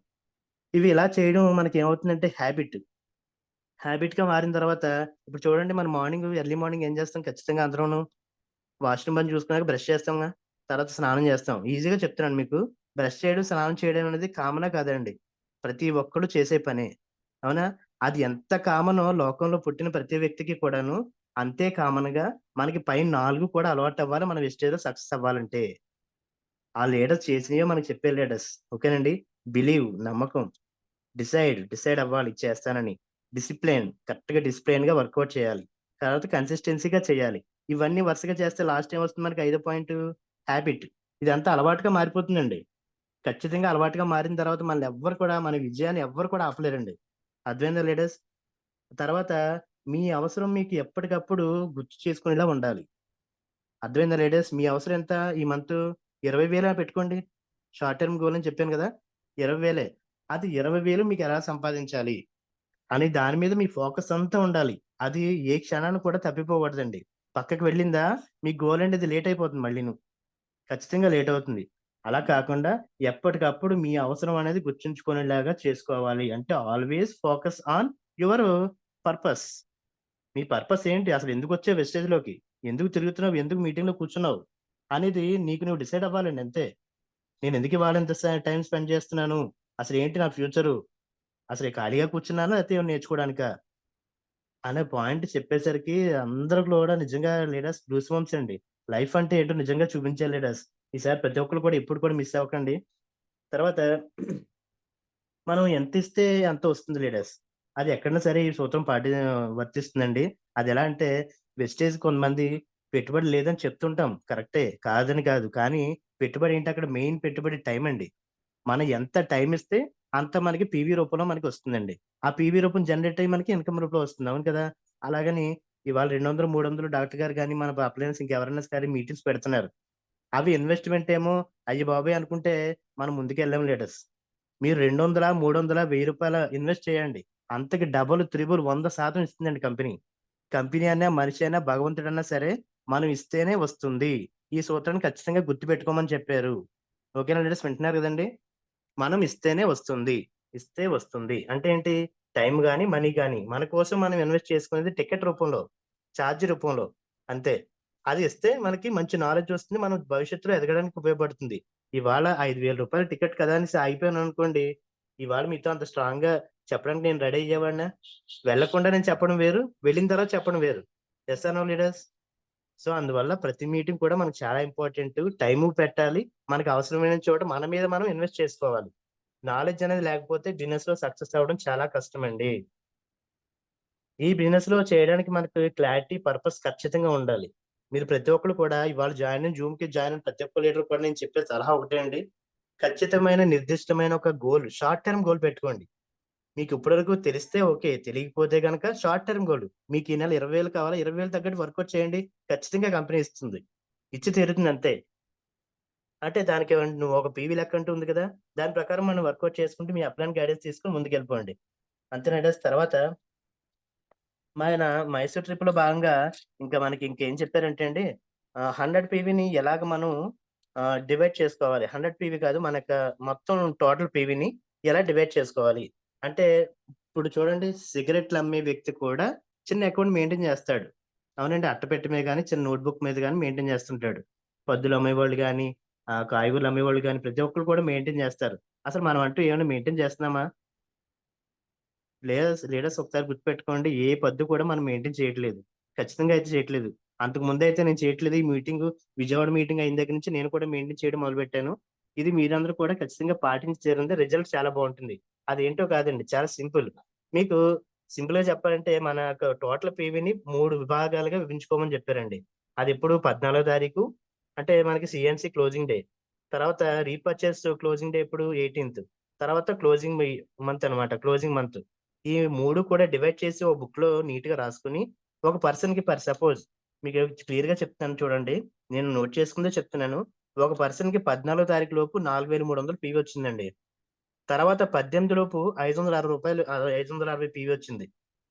ఇవి ఇలా చేయడం మనకేమవుతుందంటే హ్యాబిట్. హ్యాబిట్‌గా మారిన తర్వాత ఇప్పుడు చూడండి మనం ఎర్లీ మార్నింగ్ ఏం చేస్తాం ఖచ్చితంగా అందరూను వాష్‌రూమ్ పని చూసుకున్నాక బ్రష్ చేస్తాంగా. తర్వాత స్నానం చేస్తాం. ఈజీగా చెప్తున్నాను మీకు. బ్రష్ చేయడం, స్నానం చేయడం అనేది కామనా కాదండి. ప్రతి ఒక్కడు చేసే పనే. అవునా? అది ఎంత కామనో లోకంలో పుట్టిన ప్రతి వ్యక్తికి కూడాను అంతే కామన్‌గా మనకి పైన 4 కూడా అలవాటవ్వాలి. మన వెస్టేజ్‌లో సక్సెస్ అవ్వాలంటే. ఆ లీడర్స్ చేసినయే మనకు చెప్పే లీడర్స్. ఓకేనండి. బిలీవ్ నమ్మకం. డిసైడ్ అవ్వాలి చేస్తానని. కరెక్ట్‌గా డిసిప్లైన్‌గా వర్కౌట్ చేయాలి. తర్వాత కన్సిస్టెన్సీగా చేయాలి. ఇవన్నీ వరుసగా చేస్తే లాస్ట్ ఏమొస్తుంది మనకి ఐదో పాయింటు హాబిట్. ఇదంతా అలవాటుగా మారిపోతుందండి. ఖచ్చితంగా అలవాటుగా మారిన తర్వాత మనల్నెవ్వరు కూడా మన విజయాన్ని ఎవ్వరు కూడా ఆపలేరండి. అర్థమైందా లీడర్స్? తర్వాత మీ అవసరం మీకు ఎప్పటికప్పుడు గుర్తు చేసుకునేలా ఉండాలి. అర్థమైందా లీడర్స్? మీ అవసరం ఎంత ఈ మంతు? 20,000 అని పెట్టుకోండి. షార్ట్ టర్మ్ గోల్ అని చెప్పాను గదా! 20,000 అది 20,000 మీకెలా సంపాదించాలి అని దాని మీద మీ ఫోకస్ అంతా ఉండాలి. అది ఏ క్షణాన కూడా తప్పిపోకూడదండి. పక్కకి వెళ్ళిందా మీ గోల్ అనేది లేట్ అయిపోతుంది మళ్ళీను. ఖచ్చితంగా లేట్ అవుతుంది. అలా కాకుండా ఎప్పటికప్పుడు మీ అవసరం అనేది గుర్తుంచుకునేలాగా చేసుకోవాలి. అంటే always focus on your purpose. Me purpose ఏంటి? అసలెందుకొచ్చావు వెస్టేజ్‌లోకి? ఎందుకు తిరుగుతున్నావు? ఎందుకు మీటింగ్‌లో కూర్చున్నావు? అనేది నీకు నువ్వు డిసైడ్ అవ్వాలండి అంతే. నేనెందుకు ఇవాళ ఇంత టైమ్ స్పెండ్ చేస్తున్నాను? అసలేంటి నా ఫ్యూచరు? అసలు ఖాళీగా కూర్చున్నానా? లేతే ఏమైనా నేర్చుకోవడానికా? అనే పాయింట్ చెప్పేసరికి అందరూ కూడా నిజంగా లీడర్స్ గూస్ బంప్స్ అండి. లైఫ్ అంటే ఏంటో నిజంగా చూపించారు లీడర్స్. ఈసారి ప్రతి ఒక్కళ్ళు కూడా ఎప్పుడు కూడా మిస్ అవ్వకండి. తర్వాత మనం ఎంతిస్తే అంత వస్తుంది లీడర్స్. అది ఎక్కడైనా సరే ఈ సూత్రం వర్తిస్తుందండి. అదెలా అంటే వెస్టేజ్ కొంతమంది పెట్టుబడి లేదని చెప్తుంటాం. కరెక్టే. కాదని కాదు. కానీ పెట్టుబడి ఏంటి అక్కడ మెయిన్ పెట్టుబడి టైమ్ అండి. మనం ఎంత టైమ్ ఇస్తే అంత మనకి పీవీ రూపంలో మనకొస్తుందండి. ఆ పీవీ రూపం జనరేట్ అయ్యి మనకి ఇన్‌కమ్ రూపంలో వస్తుంది. అవును కదా! అలాగని ఇవాళ 200, 300 డాక్టర్ గారు గాని, మన అప్లయన్స్ ఇంకెవరైనా సరే మీటింగ్స్ పెడుతున్నారు. అవి ఇన్వెస్ట్‌మెంట్ ఏమో అయ్య బాబోయ్! అనుకుంటే మనం ముందుకెళ్ళలేం లీడర్స్. మీరు 200, 300, రూ. 1000 ఇన్వెస్ట్ చేయండి. అంతకి డబుల్, త్రిబుల్ 100% ఇస్తుందండి కంపెనీ. కంపెనీ అయినా, మనిషి అయినా, భగవంతుడన్నా సరే మనం ఇస్తేనే వస్తుంది. ఈ సూత్రాన్ని ఖచ్చితంగా గుర్తుపెట్టుకోమని చెప్పారు. ఓకేనా లీడర్స్ వింటున్నారు గదండీ! మనం ఇస్తేనే వస్తుంది. ఇస్తే వస్తుంది. అంటే ఏంటి? టైమ్ గాని, మనీ గాని మన కోసం మనం ఇన్వెస్ట్ చేసుకునేది టికెట్ రూపంలో, చార్జ్ రూపంలో అంతే. అది ఇస్తే మనకి మంచి నాలెడ్జ్ వస్తుంది. మనం భవిష్యత్తులో ఎదగడానికి ఉపయోగపడుతుంది. ఇవాళ రూ. 5,000 టికెట్ కదా! అనేసి ఆగిపోయాననుకోండి, ఇవాళ మీతో అంత స్ట్రాంగ్‌గా చెప్పడానికి నేను రెడీ అయ్యేవాడినా? వెళ్ళకుండా నేను చెప్పడం వేరు. వెళ్ళిన తర్వాత చెప్పడం వేరు. Yes or no leaders? So, అందువల్ల ప్రతి మీటింగ్ కూడా మనకు చాలా ఇంపార్టెంటు. టైము పెట్టాలి. మనకు అవసరమైన చోట మన మీద మనం ఇన్వెస్ట్ చేసుకోవాలి. నాలెడ్జ్ అనేది లేకపోతే బిజినెస్‌లో సక్సెస్ అవ్వడం చాలా కష్టమండి. ఈ బిజినెస్‌లో చేయడానికి మనకు క్లారిటీ, పర్పస్ ఖచ్చితంగా ఉండాలి. మీరు ప్రతి ఒక్కళ్ళు కూడా ఇవాళ జూమ్‌కి జాయిన్ అయిన ప్రతి ఒక్క లీడర్ కూడా నేను చెప్పే సలహా ఒకటే అండి. ఖచ్చితమైన, నిర్దిష్టమైన ఒక గోల్, షార్ట్ టర్మ్ గోల్ పెట్టుకోండి. మీకు ఇప్పటి వరకు తెలిస్తే ఓకే. తెలియకపోతే గనక షార్ట్ టర్మ్ గోల్. మీకు ఈ నెల 20,000 కావాలా? 20,000 తగ్గట్టు వర్కౌట్ చేయండి. ఖచ్చితంగా కంపెనీ ఇస్తుంది. ఇచ్చి తీరుతుంది అంతే. అంటే దానికేమన్నా నువ్వు ఒక పీవీ లెక్క అంటూ ఉంది కదా! దాని ప్రకారం మనం వర్కౌట్ చేసుకుంటూ మీ అప్‌లైన్ గైడెన్స్ తీసుకొని ముందుకెళ్ళిపోండి. అంతేనండి. తర్వాత మన మైసూర్ ట్రిప్‌లో భాగంగా ఇంకా మనకి ఇంకేం చెప్పారంటే అండి 100 పీవీని ఎలాగ మనం డివైడ్ చేసుకోవాలి. 100 పీవీ కాదు మనక మొత్తం టోటల్ పీవీని ఎలా డివైడ్ చేసుకోవాలి. అంటే ఇప్పుడు చూడండి సిగరెట్లు అమ్మే వ్యక్తి కూడా చిన్న అకౌంట్ మెయింటైన్ చేస్తాడు. అవునండి. అట్టపెట్టె మీద గాని, చిన్న నోట్‌బుక్ మీద గాని మెయింటైన్ చేస్తుంటాడు. పద్దులు అమ్మేవాళ్ళు గాని, కాయగూరలు అమ్మేవాళ్ళు గాని ప్రతి ఒక్కళ్ళు కూడా మెయింటైన్ చేస్తారు. అసలు మనం అంటూ ఏమైనా మెయింటైన్ చేస్తున్నామా? లీడర్స్ ఒకసారి గుర్తుపెట్టుకోండి. ఏ పద్దు కూడా మనం మెయింటైన్ చేయట్లేదు. ఖచ్చితంగా అయితే చేయట్లేదు. అంతకు ముందయితే నేను చేయట్లేదు. ఈ విజయవాడ మీటింగ్ అయిన దగ్గర నుంచి నేను కూడా మెయింటైన్ చేయడం మొదలుపెట్టాను. ఇది మీరందరూ కూడా ఖచ్చితంగా పాటించి తీరండి. రిజల్ట్ చాలా బావుంటుంది. అదేంటో కాదండి. చాలా సింపుల్. మీకు సింపుల్‌గా చెప్పాలంటే మన యొక్క టోటల్ పీవీని 3 విభాగాలుగా విభజించుకోమని చెప్పారండి. అదెప్పుడు 14 తారీఖు అంటే మనకి సీఎన్‌సీ క్లోజింగ్ డే. తర్వాత రీపర్చేస్ క్లోజింగ్ డే ఎప్పుడు 18థ్. తర్వాత మంత్ అన్నమాట. Closing month. ఈ 3 కూడా డివైడ్ చేసి ఒక బుక్‌లో నీట్‌గా రాసుకొని, ఒక పర్సన్‌కి సపోజ్ మీకు క్లియర్‌గా చెప్తాను చూడండి. నేను నోట్ చేసుకుందే చెప్తున్నాను. ఒక పర్సన్‌కి 14 తారీఖు లోపు 4,300 పీవీ వచ్చిందండి. తర్వాత 18 లోపు రూ. 560 560 పీవీ వచ్చింది.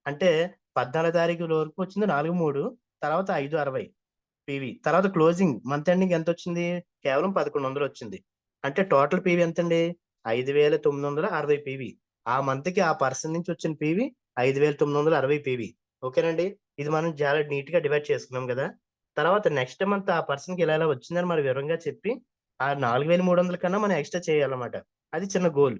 అంటే 14 తారీఖు వరకు వచ్చింది 43 తర్వాత 560 పీవీ. తర్వాత క్లోజింగ్ మంత్ ఎండింగ్ ఎంతొచ్చింది? కేవలం 1100 వచ్చింది. అంటే టోటల్ పీవీ ఎంతండి? 5,960 పీవీ. ఆ మంత్‌కి ఆ పర్సన్ నుంచి వచ్చిన పీవీ 5,960 పీవీ. ఓకేనండి. ఇది మనం చాలా నీట్‌గా డివైడ్ చేసుకున్నాం గదా! తర్వాత నెక్స్ట్ మంత్ ఆ పర్సన్‌కి ఇలా వచ్చిందని మనం వివరంగా చెప్పి, ఆ 4,300 కన్నా మనం ఎక్స్‌ట్రా చేయాలన్నమాట. అది చిన్న గోల్.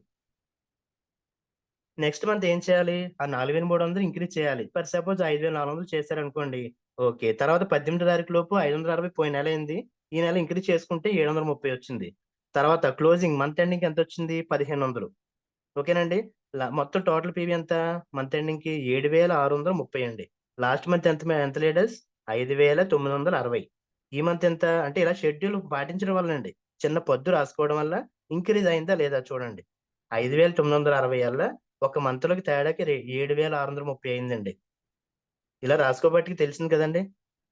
నెక్స్ట్ మంత్ ఏం చేయాలి? ఆ 4,300 ఇంక్రీజ్ చేయాలి. సపోజ్ 5,400 చేశారనుకోండి. ఓకే. తర్వాత 18 తారీఖు లోపు 560 పోయిన నెలయింది. ఈ నెల ఇంక్రీజ్ చేసుకుంటే 730 వచ్చింది. తర్వాత క్లోజింగ్ మంత్ ఎండింగ్‌కి ఎంతొచ్చింది? 1,500. ఓకేనండి. మొత్తం టోటల్ పీవీ ఎంత? మంత్ ఎండింగ్‌కి 7,630 అండి. లాస్ట్ మంత్ ఎంత లీడర్స్? 5,960. ఈ మంత్ ఎంత? అంటే ఇలా షెడ్యూల్ పాటించడం వల్లండి. చిన్న పొద్దు రాసుకోవడం వల్ల ఇంక్రీజ్ అయిందా లేదా చూడండి. 5,960 అల్లా ఒక మంత్‌లోకి తేడాకి 7,630 అయిందండి. ఇలా రాసుకోబట్టి తెలిసింది కదండీ!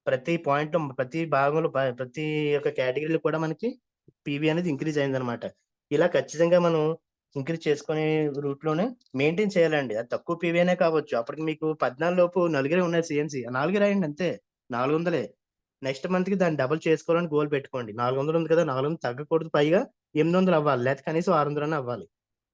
ప్రతి పాయింట్‌లో ప్రతి భాగంలో ప్రతి ఒక్క కేటగిరీలో కూడా మనకి పీవీ అనేది ఇంక్రీజ్ అయిందనమాట. ఇలా ఖచ్చితంగా మనం ఇంక్రీజ్ చేసుకునే రూట్‌లోనే మెయింటైన్ చేయాలండి. అది తక్కువ పీవీ అనే కావచ్చు. అప్పటికి మీకు 14 లోపు నలుగురే ఉన్నారు సీఎన్సీ. 4 రాయండి అంతే. 400 నెక్స్ట్ మంత్‌కి దాన్ని డబుల్ చేసుకోవాలని గోల్ పెట్టుకోండి. 400 ఉంది కదా! 400 తగ్గకూడదు. పైగా 800 అవ్వాలి. లేతే కనీసం 600 అన్నా అవ్వాలి.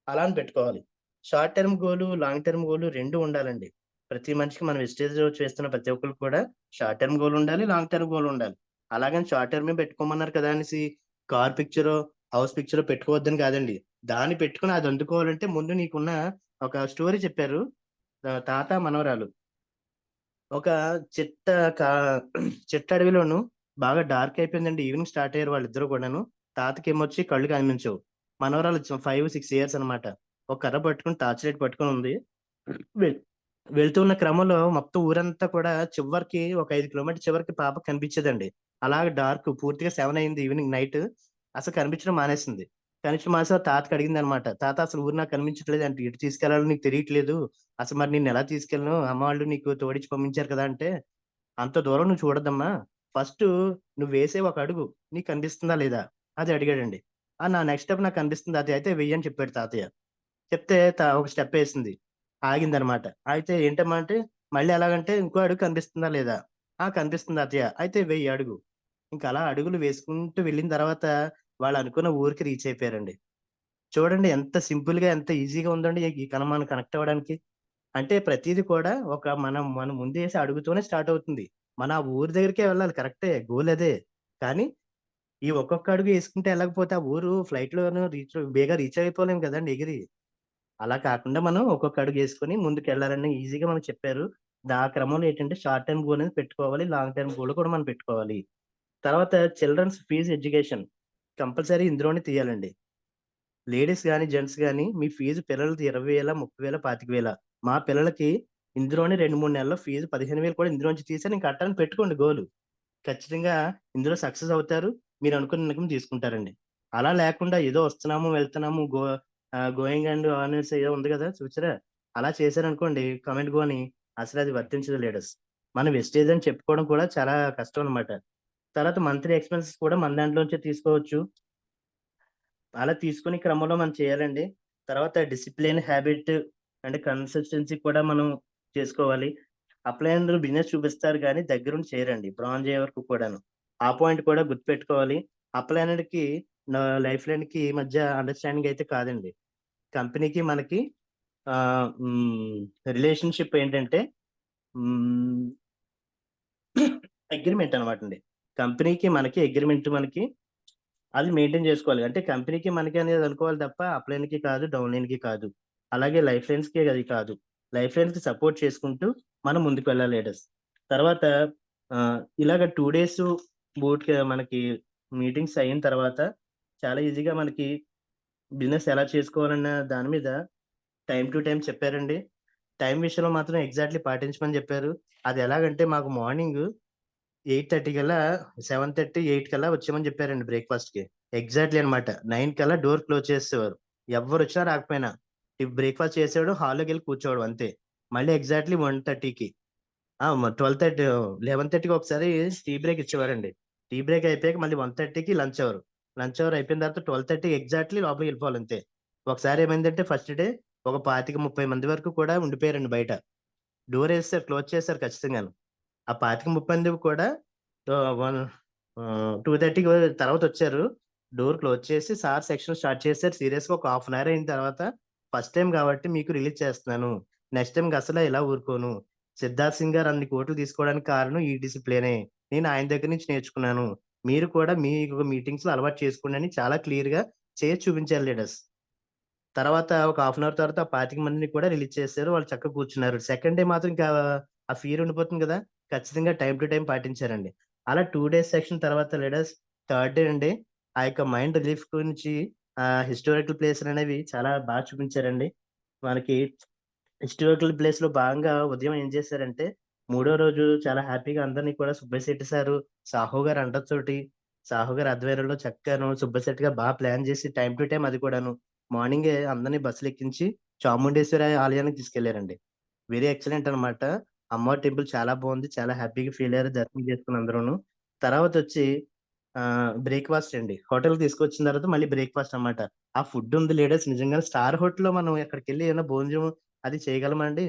అలా అని పెట్టుకోవాలి. షార్ట్ టర్మ్ గోలు, లాంగ్ టర్మ్ గోలు 2 ఉండాలండి. ప్రతి మనిషికి మనం వెస్టేజ్ చేస్తున్న ప్రతి ఒక్కళ్ళకి కూడా షార్ట్ టర్మ్ గోల్ ఉండాలి. లాంగ్ టర్మ్ గోల్ ఉండాలి. అలాగని షార్ట్ టర్మే పెట్టుకోమన్నారు కదా అనేసి కార్ పిక్చరో, హౌస్ పిక్చరో పెట్టుకోవద్దని కాదండి. దాన్ని పెట్టుకొని అది అందుకోవాలంటే ముందు నీకున్న ఒక స్టోరీ చెప్పారు. తాత, మనవరాలు. ఒక చిట్ట కా చిట్టడవిలోను బాగా డార్క్ అయిపోయిందండి. ఈవినింగ్ స్టార్ట్ అయ్యారు వాళ్ళిద్దరూ కూడాను. తాతకేమొచ్చి కళ్ళు కనిపించవు. మనవరాలు 5, 6 ఇయర్స్ అనమాట. ఒక కర్ర పట్టుకొని టార్చ్ లైట్ పట్టుకొనుంది. వెల్ వెళ్తున్న క్రమంలో మొత్తం ఊరంతా కూడా చివరికి ఒక 5 కిలోమీటర్ చివరికి పాపకి కనిపించేదండి. అలాగ డార్క్ పూర్తిగా 7 అయింది ఈవినింగ్ నైట్. అసలు కనిపించడం మానేసింది. కనిపించడం మానేసి తాతకి అడిగిందనమాట. "తాత అసలు ఊరు నాకు కనిపించట్లేదు అంటే ఎటు తీసుకెళ్ళాలో నీకు తెలియట్లేదు. అసలు మరి నిన్నెలా తీసుకెళ్ళను? అమ్మ వాళ్ళు నీకు తోడిచ్చి పంపించారు కదా!" అంటే, "అంత దూరం నువ్వు చూడొద్దమ్మా. ఫస్టు నువ్వేసే ఒక అడుగు నీకు కనిపిస్తుందా లేదా?" అది అడిగాడండి. నా నెక్స్ట్ స్టెప్ నాకు కనిపిస్తుంది. అది అయితే వెయ్యి అని చెప్పాడు తాతయ్య. చెప్తే ఒక స్టెప్పేసింది. ఆగిందనమాట. అయితే ఏంటమ్మా అంటే, మళ్ళీ ఎలాగంటే, "ఇంకో అడుగు కనిపిస్తుందా లేదా?" కనిపిస్తుంది అత్తయ్య." అయితే వెయ్యి అడుగు." ఇంకలా అడుగులు వేసుకుంటూ వెళ్ళిన తర్వాత, వాళ్ళనుకున్న ఊరికి రీచ్ అయిపోయారండి. చూడండి ఎంత సింపుల్‌గా, ఎంత ఈజీగా ఉందండి ఈ మనం కనెక్ట్ అవ్వడానికి. అంటే ప్రతీది కూడా ఒక మనం ముందేసే అడుగుతోనే స్టార్ట్ అవుతుంది. మన ఆ ఊరి దగ్గరికే వెళ్ళాలి కరెక్టే. గోల్ అదే. కానీ, ఈ ఒక్కొక్క అడుగు ఏసుకుంటూ ఎళ్ళకపోతే, ఆ ఊరు ఫ్లైట్‌లోను బేగా రీచ్ అయిపోలేం కదండీ ఎగిరి. అలా కాకుండా మనం ఒక్కొక్క అడుగేసుకొని ముందుకెళ్ళాలని ఈజీగా మనకు చెప్పారు. ఆ క్రమంలో ఏంటంటే షార్ట్ టర్మ్ గోల్ అనేది పెట్టుకోవాలి. లాంగ్ టర్మ్ గోల్ కూడా మనం పెట్టుకోవాలి. తర్వాత చిల్డ్రన్స్ ఫీజ్ ఎడ్యుకేషన్ కంపల్సరీ ఇందులోనే తీయాలండి. లేడీస్ గాని, జెంట్స్ గాని మీ ఫీజు పిల్లలది 20,000, 30,000, 25,000 మా పిల్లలకి ఇందులోనే 2, 3 నెలల్లో ఫీజు 15,000 కూడా ఇందులోంచి తీసి నేను కట్టాలని పెట్టుకోండి గోలు. ఖచ్చితంగా ఇందులో సక్సెస్ అవుతారు. మీరు అనుకున్న ఇన్‌కమ్ తీసుకుంటారండి. అలా లేకుండా ఏదో వస్తున్నాము, వెళ్తున్నాము గోయింగ్ అండ్ ఆనర్స్ ఏదో ఉంది కదా! చూసారా? అలా చేశారనుకోండి కమెంట్ గో అని అసలది వర్తించదు లీడర్స్. మనం వెస్టేజ్ అని చెప్పుకోవడం కూడా చాలా కష్టం అనమాట. తర్వాత మంత్లీ ఎక్స్‌పెన్సెస్ కూడా మన దాంట్లోంచే తీసుకోవచ్చు. అలా తీసుకునే క్రమంలో మనం చేయాలండి. తర్వాత డిసిప్లిన్, హాబిట్ అండ్ కన్సిస్టెన్సీ కూడా మనం చేసుకోవాలి. అప్లయన్‌లు బిజినెస్ చూపిస్తారు గానీ దగ్గరుండి చేయరండి. బ్రాంజ్ అయ్యే వరకు కూడాను. ఆ పాయింట్ కూడా గుర్తుపెట్టుకోవాలి. అప్లైనర్‌కి లైఫ్ లైన్‌కి మధ్య అండర్‌స్టాండింగ్ అయితే కాదండి. కంపెనీకి మనకి ఆహ్, హ్మ్. రిలేషన్‌షిప్ ఏంటంటే హ్మ్. అగ్రీమెంట్ అనమాటండి. కంపెనీకి మనకి అగ్రీమెంట్ మనకి అది మెయింటైన్ జేసుకోవాలి. అంటే కంపెనీకి, మనకి అనేది అనుకోవాలి తప్ప అప్‌లైన్‌కి కాదు, డౌన్‌లైన్‌కి కాదు. అలాగే లైఫ్ లైన్స్‌కి అది కాదు. లైఫ్ లైన్స్‌కి సపోర్ట్ చేసుకుంటూ మనం ముందుకు వెళ్ళాలి లీడర్స్. తర్వాత ఇలాగ 2 డేసు మనకి మీటింగ్స్ అయిన తర్వాత చాలా ఈజీగా మనకి బిజినెస్ ఎలా చేసుకోవాలన్న దాని మీద టైమ్ టు టైమ్ చెప్పారండి. టైమ్ విషయంలో మాత్రం ఎగ్జాక్ట్‌లీ పాటించమని జెప్పారు. అది ఎలాగంటే మాకు మార్నింగు 8:30 కల్లా 7:30, 8 కల్లా వచ్చేయమని చెప్పారండి బ్రేక్‌ఫాస్ట్‌కి. ఎగ్జాక్ట్‌లీ అనమాట. 9 కల్లా డోర్ క్లోజ్ చేసేసేవారు. ఎవ్వరొచ్చినా రాకపోయినా. బ్రేక్‌ఫాస్ట్ చేసేయడం, హాల్‌లోకెళ్ళి కూర్చోవడం అంతే. మళ్ళీ ఎగ్జాక్ట్‌లీ 1:30కి 12:30 11:30కి ఒకసారి టీ బ్రేక్ ఇచ్చేవారండి. టీ బ్రేక్ అయిపోయాక మళ్ళీ 1:30కి లంచ్ అవర్. లంచ్ అవర్ అయిపోయిన తర్వాత 12:30 ఎగ్జాక్ట్‌లీ లోపలికెళ్ళిపోవాలి అంతే. ఒకసారి ఏమైందంటే ఫస్ట్ డే ఒక 25, 30 మంది వరకు కూడా ఉండిపోయారండి బయట. డోరేసేసారు, క్లోజ్ చేసారు ఖచ్చితంగాను. ఆ 25, 30 మంది కూడా 2:30కి తర్వాతొచ్చారు. డోర్ క్లోజ్ చేసి సార్ సెక్షన్ స్టార్ట్ చేసారు. సీరియస్‌గా ఒక హాఫ్ అన్ అవర్ అయిన తర్వాత ఫస్ట్ టైమ్ గాబట్టి మీకు రిలీజ్ చేస్తున్నాను. నెక్స్ట్ టైమ్‌కి అసల ఇలా ఊరుకోను. 'సిద్ధార్థ్ సింగ్' గారు అన్ని కోట్లు తీసుకోవడానికి కారణం ఈ డిసిప్లినే. నేను ఆయన దగ్గర నుంచి నేర్చుకున్నాను. మీరు కూడా మీ మీటింగ్స్‌లో అలవాటు చేసుకోండి అని చాలా క్లియర్‌గా చేసి చూపించారు లీడర్స్. తర్వాత ఒక హాఫ్ అన్ అవర్ తర్వాత ఆ 25 మందిని కూడా రిలీజ్ చేశారు. వాళ్ళు చక్కగా కూర్చున్నారు. సెకండ్ డే మాత్రం ఇంకా ఆ ఫియర్ ఉండిపోతుంది గదా! ఖచ్చితంగా టైమ్ టు టైమ్ పాటించారండి. అలా 2 డేస్ సెషన్ తర్వాత లీడర్స్ థర్డ్ డే అండి ఆ యొక్క మైండ్ రిలీఫ్ గురించి హిస్టారికల్ ప్లేసులనేవి చాలా చూపించారండి. మనకి హిస్టారికల్ ప్లేస్‌లో భాగంగా ఉదయం ఏం చేశారంటే, మూడో రోజు చాలా హ్యాపీగా అందరిని కూడా సుబ్బశెట్టి సారు, సాహు గారి అండతోటి, సాహు గారి ఆధ్వర్యంలో చక్కగాను సుబ్బశెట్టి గారు ప్లాన్ చేసి టైమ్ టు టైమ్ అది కూడాను మార్నింగే అందరిని బస్సులెక్కించి చాముండేశ్వరి ఆలయానికి తీసుకెళ్లారండి. వెరీ ఎక్సలెంట్ అనమాట. అమ్మవారి టెంపుల్ చాలా బావుంది. చాలా హ్యాపీగా ఫీల్ అయ్యారు దర్శనం చేసుకొని అందరూను. తర్వాతొచ్చి బ్రేక్‌ఫాస్ట్ అండి. హోటల్‌కి తీసుకొచ్చిన తర్వాత మళ్ళీ బ్రేక్‌ఫాస్ట్ అనమాట. ఆ ఫుడ్ ఉంది లేడీస్ నిజంగానే స్టార్ హోటల్‌లో మనం ఎక్కడికెళ్ళి ఏమైనా భోజనం అది చేయగలమా అండి?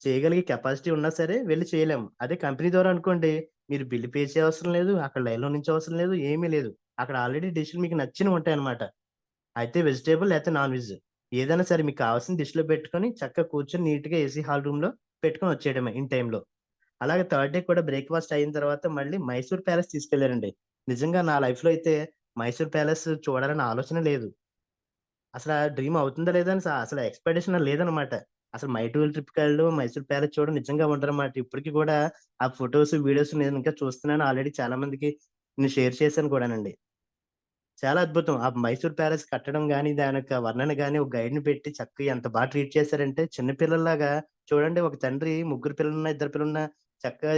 చేయగలిగే కెపాసిటీ ఉన్నా సరే వెళ్లి చేయలేము. అదే కంపెనీ ద్వారా అనుకోండి, మీరు బిల్ పే చేయవసరం లేదు. అక్కడ లైన్‌లో నించోవసరం లేదు. ఏమీ లేదు. అక్కడ ఆల్రెడీ డిష్‌లు మీకు నచ్చినవి ఉంటాయన్నమాట. అయితే వెజిటబుల్ లేతే నాన్ వెజ్. ఏదైనా సరే మీకు కావాల్సిన డిష్‌లో పెట్టుకొని చక్కగా కూర్చొని నీట్‌గా ఏసీ హాల్ రూమ్‌లో పెట్టుకొని వచ్చేయడమే ఇన్ టైమ్‌లో. అలాగే థర్డ్ డే కూడా బ్రేక్‌ఫాస్ట్ అయిన తర్వాత మళ్ళీ మైసూర్ ప్యాలెస్ తీసుకెళ్లారండి. నిజంగా నా లైఫ్‌లో అయితే మైసూర్ ప్యాలెస్ చూడాలన్న ఆలోచన లేదు. డ్రీమ్ అవుతుందా లేదా అని అసలు ఎక్స్‌పెక్టేషన్ లేదనమాట. అసలు మై టూర్ ట్రిప్‌కెళ్ళడం, మైసూర్ ప్యాలెస్ చూడడం నిజంగా వండరమాట. ఇప్పటికి కూడా ఆ ఫోటోస్, వీడియోస్ నేను ఇంకా చూస్తున్నాను. ఆల్రెడీ చాలా మందికి నేను షేర్ చేశాను కూడానండి. చాలా అద్భుతం. ఆ మైసూర్ ప్యాలెస్ కట్టడం గాని, దాని యొక్క వర్ణన గాని, ఒక గైడ్‌ని పెట్టి చక్కగా ఎంత ట్రీట్ చేశారంటే, చిన్న పిల్లల్లాగా చూడండి ఒక తండ్రి ముగ్గురు పిల్లలున్నా, ఇద్దరు పిల్లలున్నా చక్కగా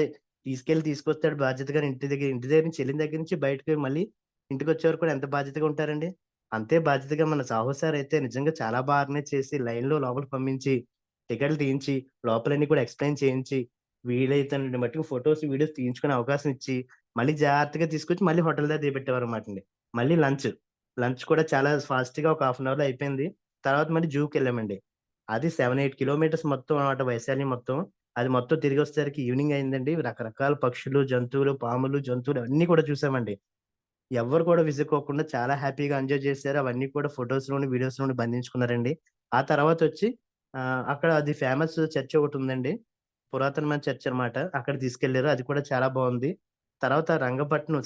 తీసుకొస్తాడు బాధ్యతగా ఇంటి దగ్గర నుంచి ఎళ్ళిన దగ్గర నుంచి బయటకి మళ్ళీ ఇంటికొచ్చే వరకు కూడా ఎంత బాధ్యతగా ఉంటారండి. అంతే బాధ్యతగా మన సాహు సార్ అయితే నిజంగా చాలా ఆర్గనైజ్ చేసి లైన్‌లో లోపలికి పంపించి, టికెట్లు తీయించి, లోపలన్నీ కూడా ఎక్స్‌ప్లెయిన్ చేయించి, వీలైతేనంత మట్టుకు ఫోటోస్, వీడియోస్ తీయించుకునే అవకాశం ఇచ్చి, మళ్ళీ జాగ్రత్తగా తీసుకొచ్చి మళ్ళీ హోటల్ దగ్గర దిగబెట్టేవారనమాటండి. మళ్ళీ లంచ్. లంచ్ కూడా చాలా ఫాస్ట్‌గా ఒక హాఫ్ అన్ అవర్‌లో అయిపోయింది. తర్వాత మళ్ళీ జూకెళ్ళామండి. అది 7, 8 కిలోమీటర్స్ మొత్తం అన్నమాట వైశాల్యం మొత్తం. అది మొత్తం తిరిగొచ్చేసరికి ఈవినింగ్ అయిందండి. రకరకాల పక్షులు, జంతువులు, పాములు, జంతువులు అన్నీ కూడా చూసామండి. ఎవ్వరు కూడా విసుక్కోకుండా చాలా హ్యాపీగా ఎంజాయ్ చేశారు. అవన్నీ కూడా ఫోటోస్‌లోని, వీడియోస్‌లోని బంధించుకున్నారండి. ఆ తర్వాతొచ్చి అక్కడ అది ఫేమస్ చర్చ్ ఒకటుందండి. పురాతనమైన చర్చ్ అన్నమాట. అక్కడికి తీసుకెళ్లారు. అది కూడా చాలా బావుంది. తర్వాత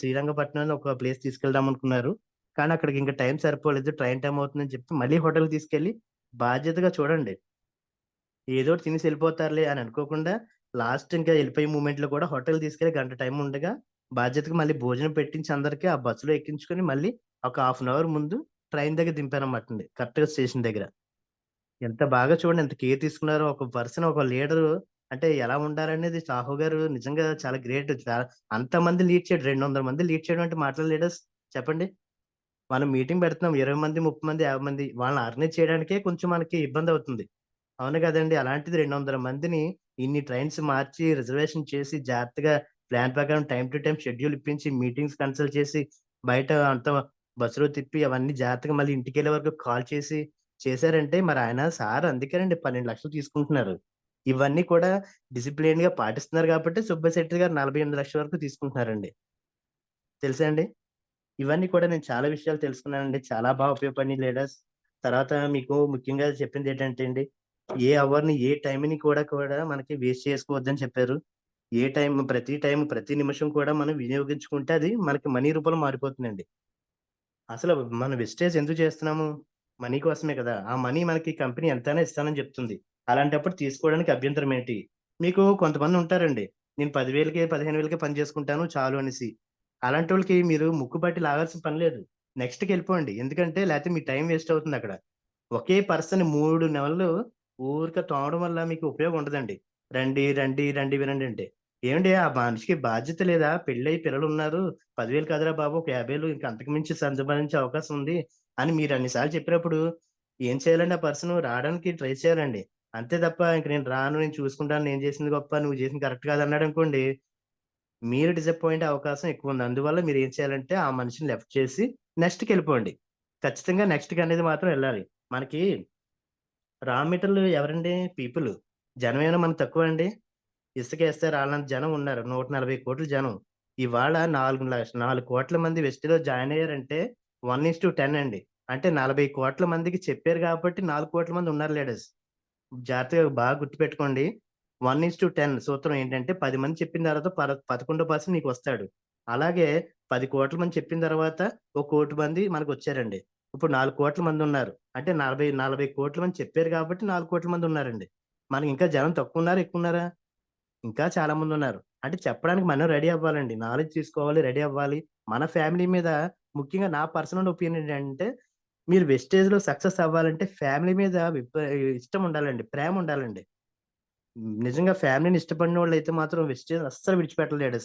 శ్రీరంగపట్నం అని ఒక ప్లేస్ తీసుకెళ్దామనుకున్నారు. కానీ అక్కడికి ఇంక టైం సరిపోలేదు. ట్రైన్ టైమ్ అవుతుందని చెప్పి మళ్ళీ హోటల్‌కి తీసుకెళ్ళి బాధ్యతగా చూడండి ఏదోకటి తినేసి ఎళ్ళిపోతారులే అని అనుకోకుండా, లాస్ట్ ఇంకా ఎళ్ళిపోయే మూమెంట్‌లో కూడా హోటల్‌కి తీసుకెళ్ళి గంట టైం ఉండగా, బాధ్యతగా మళ్ళీ భోజనం పెట్టించి అందరికి ఆ బస్సులో ఎక్కించుకొని, మళ్ళీ ఒక హాఫ్ అన్ అవర్ ముందు ట్రైన్ దగ్గర దింపారనమాటండి. కరెక్ట్‌గా స్టేషన్ దగ్గర. ఎంత బాగా చూడండి ఎంత కేర్ తీసుకున్నారో. ఒక పర్సన్, ఒక లీడరు అంటే ఎలా ఉండాలనేది సాహు గారు నిజంగా చాలా గ్రేట్. అంతమంది లీడ్ చేయడం 200 మంది లీడ్ చేయడం అంటే మాటల లీడర్స్ చెప్పండి. మనం మీటింగ్ పెడుతున్నాం 20 మంది, 30 మంది, 50 మంది వాళ్ళని ఆర్గనైజ్ చేయడానికే కొంచెం మనకి ఇబ్బందవుతుంది. అవును గదండీ! అలాంటిది 200 మందిని ఇన్ని ట్రైన్స్ మార్చి, రిజర్వేషన్ చేసి, జాగ్రత్తగా ప్లాన్ ప్రకారం టైమ్ టు టైమ్ షెడ్యూల్ ఇప్పించి, మీటింగ్స్ కన్సల్ట్ చేసి, బయట అంతా బస్సులో తిప్పి, అవన్నీ జాగ్రత్తగా మళ్ళీ ఇంటికెళ్ళే వరకు కాల్ చేసి, చేశారంటే మరి ఆయన సార్ అందుకేనండి 12,00,000 తీసుకుంటున్నారు. ఇవన్నీ కూడా డిసిప్లిన్‌గా పాటిస్తున్నారు గాబట్టే సుబ్బశెట్టి గారు 48,00,000 వరకు తీసుకుంటున్నారండి. తెలుసా అండి? ఇవన్నీ కూడా నేను చాలా విషయాలు తెలుసుకున్నానండి. చాలా ఉపయోగపడినయి లీడర్స్. తర్వాత మీకు ముఖ్యంగా చెప్పిందేంటంటే అండి, ఏ అవర్‌ని, ఏ టైంని కూడా మనకి వేస్ట్ చేసుకోవద్దని చెప్పారు. ప్రతి ప్రతి నిమిషం కూడా మనం వినియోగించుకుంటే అది మనకి మనీ రూపంలో మారిపోతుందండి. అసలు మనం వెస్టేజ్ ఎందుకు చేస్తున్నాము? మనీ కోసమే కదా! ఆ మనీ మనకి కంపెనీ ఎంతైనా ఇస్తానని చెప్తుంది. అలాంటప్పుడు తీసుకోవడానికి అభ్యంతరం ఏంటి? మీకు కొంతమందుంటారండి. నేను 10,000కే, 15,000కే పని చేసుకుంటాను చాలు అనేసి. అలాంటోళ్ళకి మీరు ముక్కు పట్టి లాగాల్సిన పని లేదు. నెక్స్ట్‌కెళ్ళిపోండి. ఎందుకంటే లేతే మీ టైం వేస్ట్ అవుతుందక్కడ. ఒకే పర్సన్ 3 నెలలు ఊరికే తోమడం వల్ల మీకు ఉపయోగం ఉండదండి. రండి, రండి, రండి వినండి అంటే. ఏవండీ ఆ మనిషికి బాధ్యత లేదా? పెళ్ళై పిల్లలున్నారు. 10,000 కాదురా బాబు ఒక 50,000 ఇంక అంతకు మించి సంపాదించే అవకాశం ఉంది అని మీరు అన్ని సార్లు చెప్పినప్పుడు ఏం చేయాలండి ఆ పర్సను? రావడానికి ట్రై చేయాలండి. అంతే తప్ప ఇంక నేను రాను, నేను చూసుకుంటాను, నేను చేసింది గొప్ప, నువ్వు చేసింది కరెక్ట్ కాదన్నాడనుకోండి, మీరు డిసప్పాయింట్ అయ్యే అవకాశం ఎక్కువుంది. అందువల్ల మీరేం చేయాలంటే ఆ మనిషిని లెఫ్ట్ చేసి నెక్స్ట్‌కెళ్ళిపోండి. ఖచ్చితంగా నెక్స్ట్‌కనేది మాత్రం ఎళ్ళాలి. మనకి రా మెటీరియల్ ఎవరండి? పీపుల్. జనమేమైనా మనకు తక్కువా అండి? ఇసుకేస్తే రాళ్ళంత జనం ఉన్నారు. 140,00,00,000 జనం. ఇవాళ 4,00,00,000 మంది వెస్ట్‌లో జాయిన్ అయ్యారంటే 1:10 అండి. అంటే 40,00,00,000 మందికి చెప్పారు కాబట్టి 4,00,00,000 మంది ఉన్నారు లీడర్స్. జాగ్రత్తగా బాగా గుర్తుపెట్టుకోండి. 1:10 సూత్రం ఏంటంటే 10 మంది చెప్పిన తర్వాత 11 పర్సన్ నీకొస్తాడు. అలాగే 10,00,00,000 మంది చెప్పిన తర్వాత ఒక 1,00,00,000 మంది మనకొచ్చారండి. ఇప్పుడు 4,00,00,000 మందున్నారు. అంటే 40,00,00,000 మంది చెప్పారు కాబట్టి 4,00,00,000 మంది ఉన్నారండి. మనకింకా జనం తక్కువున్నారా? ఎక్కువున్నారా? ఇంకా చాలా మందున్నారు. అంటే చెప్పడానికి మనం రెడీ అవ్వాలండి. నాలెడ్జ్ తీసుకోవాలి, రెడీ అవ్వాలి. మన ఫ్యామిలీ మీద ముఖ్యంగా నా పర్సనల్ ఒపీనియన్ ఏంటంటే, మీరు వెస్టేజ్‌లో సక్సెస్ అవ్వాలంటే ఫ్యామిలీ మీద ఇష్టం ఉండాలండి. ప్రేమ ఉండాలండి. నిజంగా ఫ్యామిలీని ఇష్టపడినోళ్ళైతే మాత్రం వెస్టేజ్ అస్సలు విడిచిపెట్టలేడు.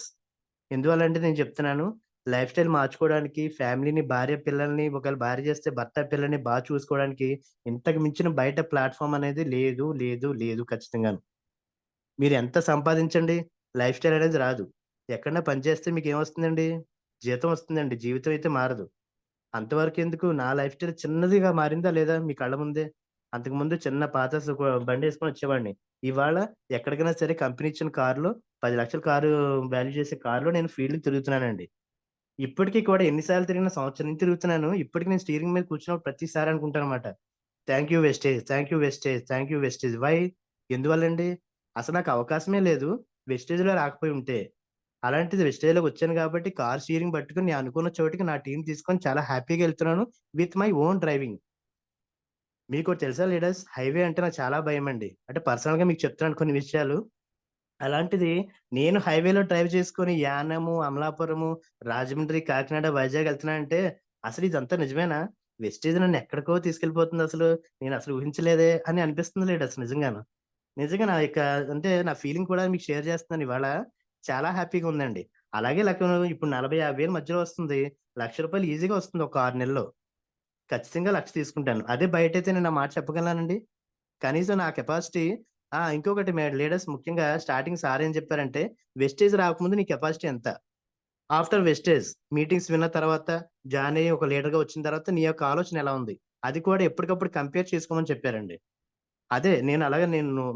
ఎందువల్లంటే నేను చెప్తున్నాను. లైఫ్ స్టైల్ మార్చుకోవడానికి ఫ్యామిలీని, భార్య, పిల్లల్ని ఒకవేళ భార్య చేస్తే భర్త, పిల్లల్ని చూసుకోవడానికి ఇంతకు మించిన బయట ప్లాట్‌ఫార్మ్ అనేది లేదు, లేదు, లేదు ఖచ్చితంగాను. మీరెంత సంపాదించండి, లైఫ్ స్టైల్ అనేది రాదు. ఎక్కడన్నా పని చేస్తే మీకేమొస్తుందండి? జీతం వస్తుందండి. జీవితం అయితే మారదు. అంతవరకెందుకు నా లైఫ్ స్టైల్ చిన్నదిగా మారిందా లేదా మీ కళ్ళ ముందే? అంతకుముందు చిన్న పాత బండేసుకొని వచ్చేవాడిని. ఇవాళ ఎక్కడికైనా సరే కంపెనీ ఇచ్చిన కార్‌లో 10,00,000 కారు వాల్యూ చేసే కార్‌లో నేను ఫీల్డ్‌కి తిరుగుతున్నానండి. ఇప్పటికి కూడా ఎన్ని సార్లు తిరిగినా సంవత్సరం నుంచి తిరుగుతున్నాను. ఇప్పటికి నేను స్టీరింగ్ మీద కూర్చున్నప్పుడు ప్రతిసారి అనుకుంటానన్నమాట. Thank you wastage. Thank you wastage. Thank you wastage. Why? ఎందువల్లండి? అసలు నాకు అవకాశమే లేదు. వెస్టేజ్‌లో రాకపోయి ఉంటే. అలాంటిది వెస్టేజ్‌లోకొచ్చాను కాబట్టి కార్ స్టీరింగ్ పట్టుకొని నేను అనుకున్న చోటికి నా టీమ్ తీసుకొని చాలా హ్యాపీగా ఎళ్తున్నాను. With my own driving. మీకోటి తెలుసా లీడర్స్? హైవే అంటే నాకు చాలా భయమండి. అంటే పర్సనల్‌గా మీకు చెప్తున్నాను కొన్ని విషయాలు. అలాంటిది నేను హైవేలో డ్రైవ్ చేసుకొని యానము, అమలాపురము, రాజమండ్రి, కాకినాడ, వైజాగ్ ఎళ్తున్నానంటే అసలు ఇదంతా నిజమేనా? వెస్టేజ్ నన్ను ఎక్కడికో తీసుకెళ్ళిపోతుందసలు. నేనసలు ఊహించలేదే అని అనిపిస్తుంది లీడర్స్ నిజంగాను. నిజంగా నా యొక్క అంటే నా ఫీలింగ్ కూడా మీకు షేర్ చేస్తున్నాను ఇవాళ. చాలా హ్యాపీగా ఉందండి. అలాగే ఇప్పుడు 40, 50 వేల మధ్యలో వస్తుంది. రూ. 1,00,000 ఈజీగా వస్తుంది ఒక 6 నెలల్లో. ఖచ్చితంగా 1,00,000 తీసుకుంటాను. అదే బయటైతే నేను ఆ మాట చెప్పగలనానండి? కనీసం నా కెపాసిటీ ఇంకొకటి లీడర్స్ ముఖ్యంగా స్టార్టింగ్ సార్ ఏం చెప్పారంటే, "వెస్టేజ్ రాకముందు నీ కెపాసిటీ ఎంత? ఆఫ్టర్ వెస్టేజ్ మీటింగ్స్ విన్న తర్వాత, జాయిన్ అయ్యి ఒక లీడర్‌గా వచ్చిన తర్వాత నీ యొక్క ఆలోచన ఎలా ఉంది?" అది కూడా ఎప్పటికప్పుడు కంపేర్ చేసుకోమని చెప్పారండి. అదే నేను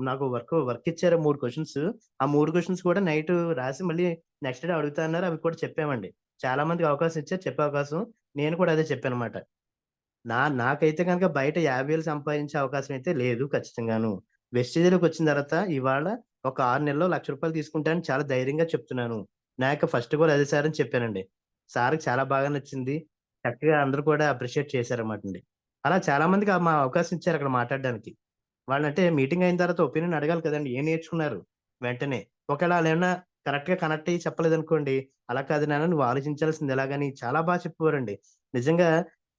నాకు వర్క్ ఇచ్చారు 3 క్వెషన్స్. ఆ 3 క్వెషన్స్ కూడా నైట్ రాసి మళ్ళీ నెక్స్ట్ డే అడుగుతా అన్నారు. అవి కూడా చెప్పామండి. చాలా మందికి అవకాశం ఇచ్చారు చెప్పే అవకాశం. నేను కూడా అదే చెప్పానన్నమాట. నాకైతే గనక బయట 50,000 సంపాదించే అవకాశం అయితే లేదు ఖచ్చితంగాను. వెస్టిజ్‌లోకొచ్చిన తర్వాత ఇవాళ ఒక 6 నెలల్లో రూ. 1,00,000 తీసుకుంటానని చాలా ధైర్యంగా చెప్తున్నాను. నా యొక్క ఫస్ట్ గోల్ అదే సార్ అని చెప్పానండి. సార్‌కి చాలా బాగా నచ్చింది. చక్కగా అందరూ కూడా అప్రిషియేట్ చేశారన్నమాటండి. అలా చాలా మందికి అవకాశం ఇచ్చారక్కడ మాట్లాడడానికి. వాళ్ళంటే మీటింగ్ అయిన తర్వాత ఒపీనియన్ అడగాలి కదండీ! ఏం నేర్చుకున్నారు? వెంటనే. ఒకేళ ఆళ్ళేమన్నా కరెక్ట్‌గా కనెక్ట్ అయ్యి చెప్పలేదనుకోండి, "అలా కాదు నాన్న నువ్వు ఆలోచించాల్సింది ఇలాగని" చాలా చెప్పేవారండి. నిజంగా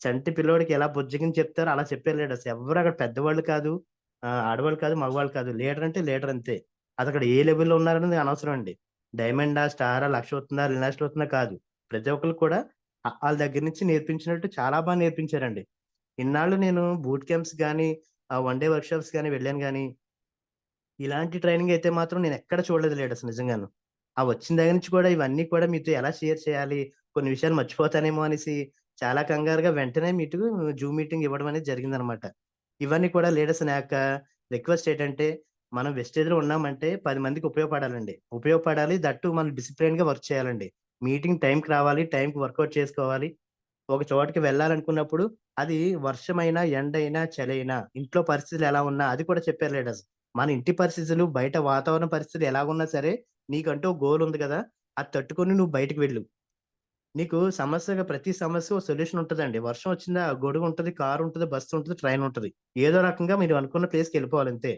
చంటి పిల్లోడికి ఎలా బుజ్జగించి చెప్తారో అలా చెప్పారు లీడర్స్. ఎవ్వరు అక్కడ పెద్దవాళ్ళు కాదు, ఆడవాళ్ళు కాదు, మగవాళ్ళు కాదు. లీడర్ అంటే లీడర్ అంతే. అదక్కడ ఏ లెవెల్‌లో ఉన్నారనేది అనవసరం అండి. డైమండా, స్టారా, 1,00,000 వస్తుందా, 2,00,000 వస్తుందా కాదు. ప్రతి ఒక్కళ్ళకి కూడా ఆళ్ళ దగ్గర నుంచి నేర్పించినట్టు చాలా నేర్పించారండి. ఇన్నాళ్ళు నేను బూట్ క్యాంప్స్ గాని, వన్ డే వర్క్‌షాప్స్ గాని వెళ్ళాను గానీ, ఇలాంటి ట్రైనింగ్ అయితే మాత్రం నేనెక్కడ చూడలేదు లీడర్స్ నిజంగాను. ఆ వచ్చిన దగ్గర నుంచి కూడా ఇవన్నీ కూడా మీతో ఎలా షేర్ చేయాలి, కొన్ని విషయాలు మర్చిపోతానేమో అనేసి చాలా కంగారుగా వెంటనే జూమ్ మీటింగ్ ఇవ్వడం అనేది జరిగిందనమాట. ఇవన్నీ కూడా లీడర్స్ నా యొక్క రిక్వెస్ట్ ఏంటంటే, మనం వెస్టేజ్‌లో ఉన్నామంటే 10 మందికి ఉపయోగపడాలండి. ఉపయోగపడాలి. దట్ టూ మనం డిసిప్లిన్‌గా వర్క్ చేయాలండి. మీటింగ్ టైంకి రావాలి, టైంకి వర్కౌట్ చేసుకోవాలి. ఒక చోటకి వెళ్ళాలనుకున్నప్పుడు అది వర్షమైనా, ఎండైనా, చలైనా, ఇంట్లో పరిస్థితులు ఎలా ఉన్నా అది కూడా చెప్పారు లీడర్స్. మన ఇంటి పరిస్థితులు, బయట వాతావరణ పరిస్థితులు ఎలాగున్నా సరే, నీకంటూ ఓ గోల్ ఉంది గదా! అది తట్టుకొని నువ్వు బయటికి వెళ్ళు. నీకు ప్రతి సమస్య ఓ సొల్యూషన్ ఉంటదండి. వర్షం వచ్చిందా గొడుగుంటది, కారుంటది, బస్సుంటది, ట్రైనుంటది. ఏదో రకంగా మీరు అనుకున్న ప్లేస్‌కెళ్ళిపోవాలంతే.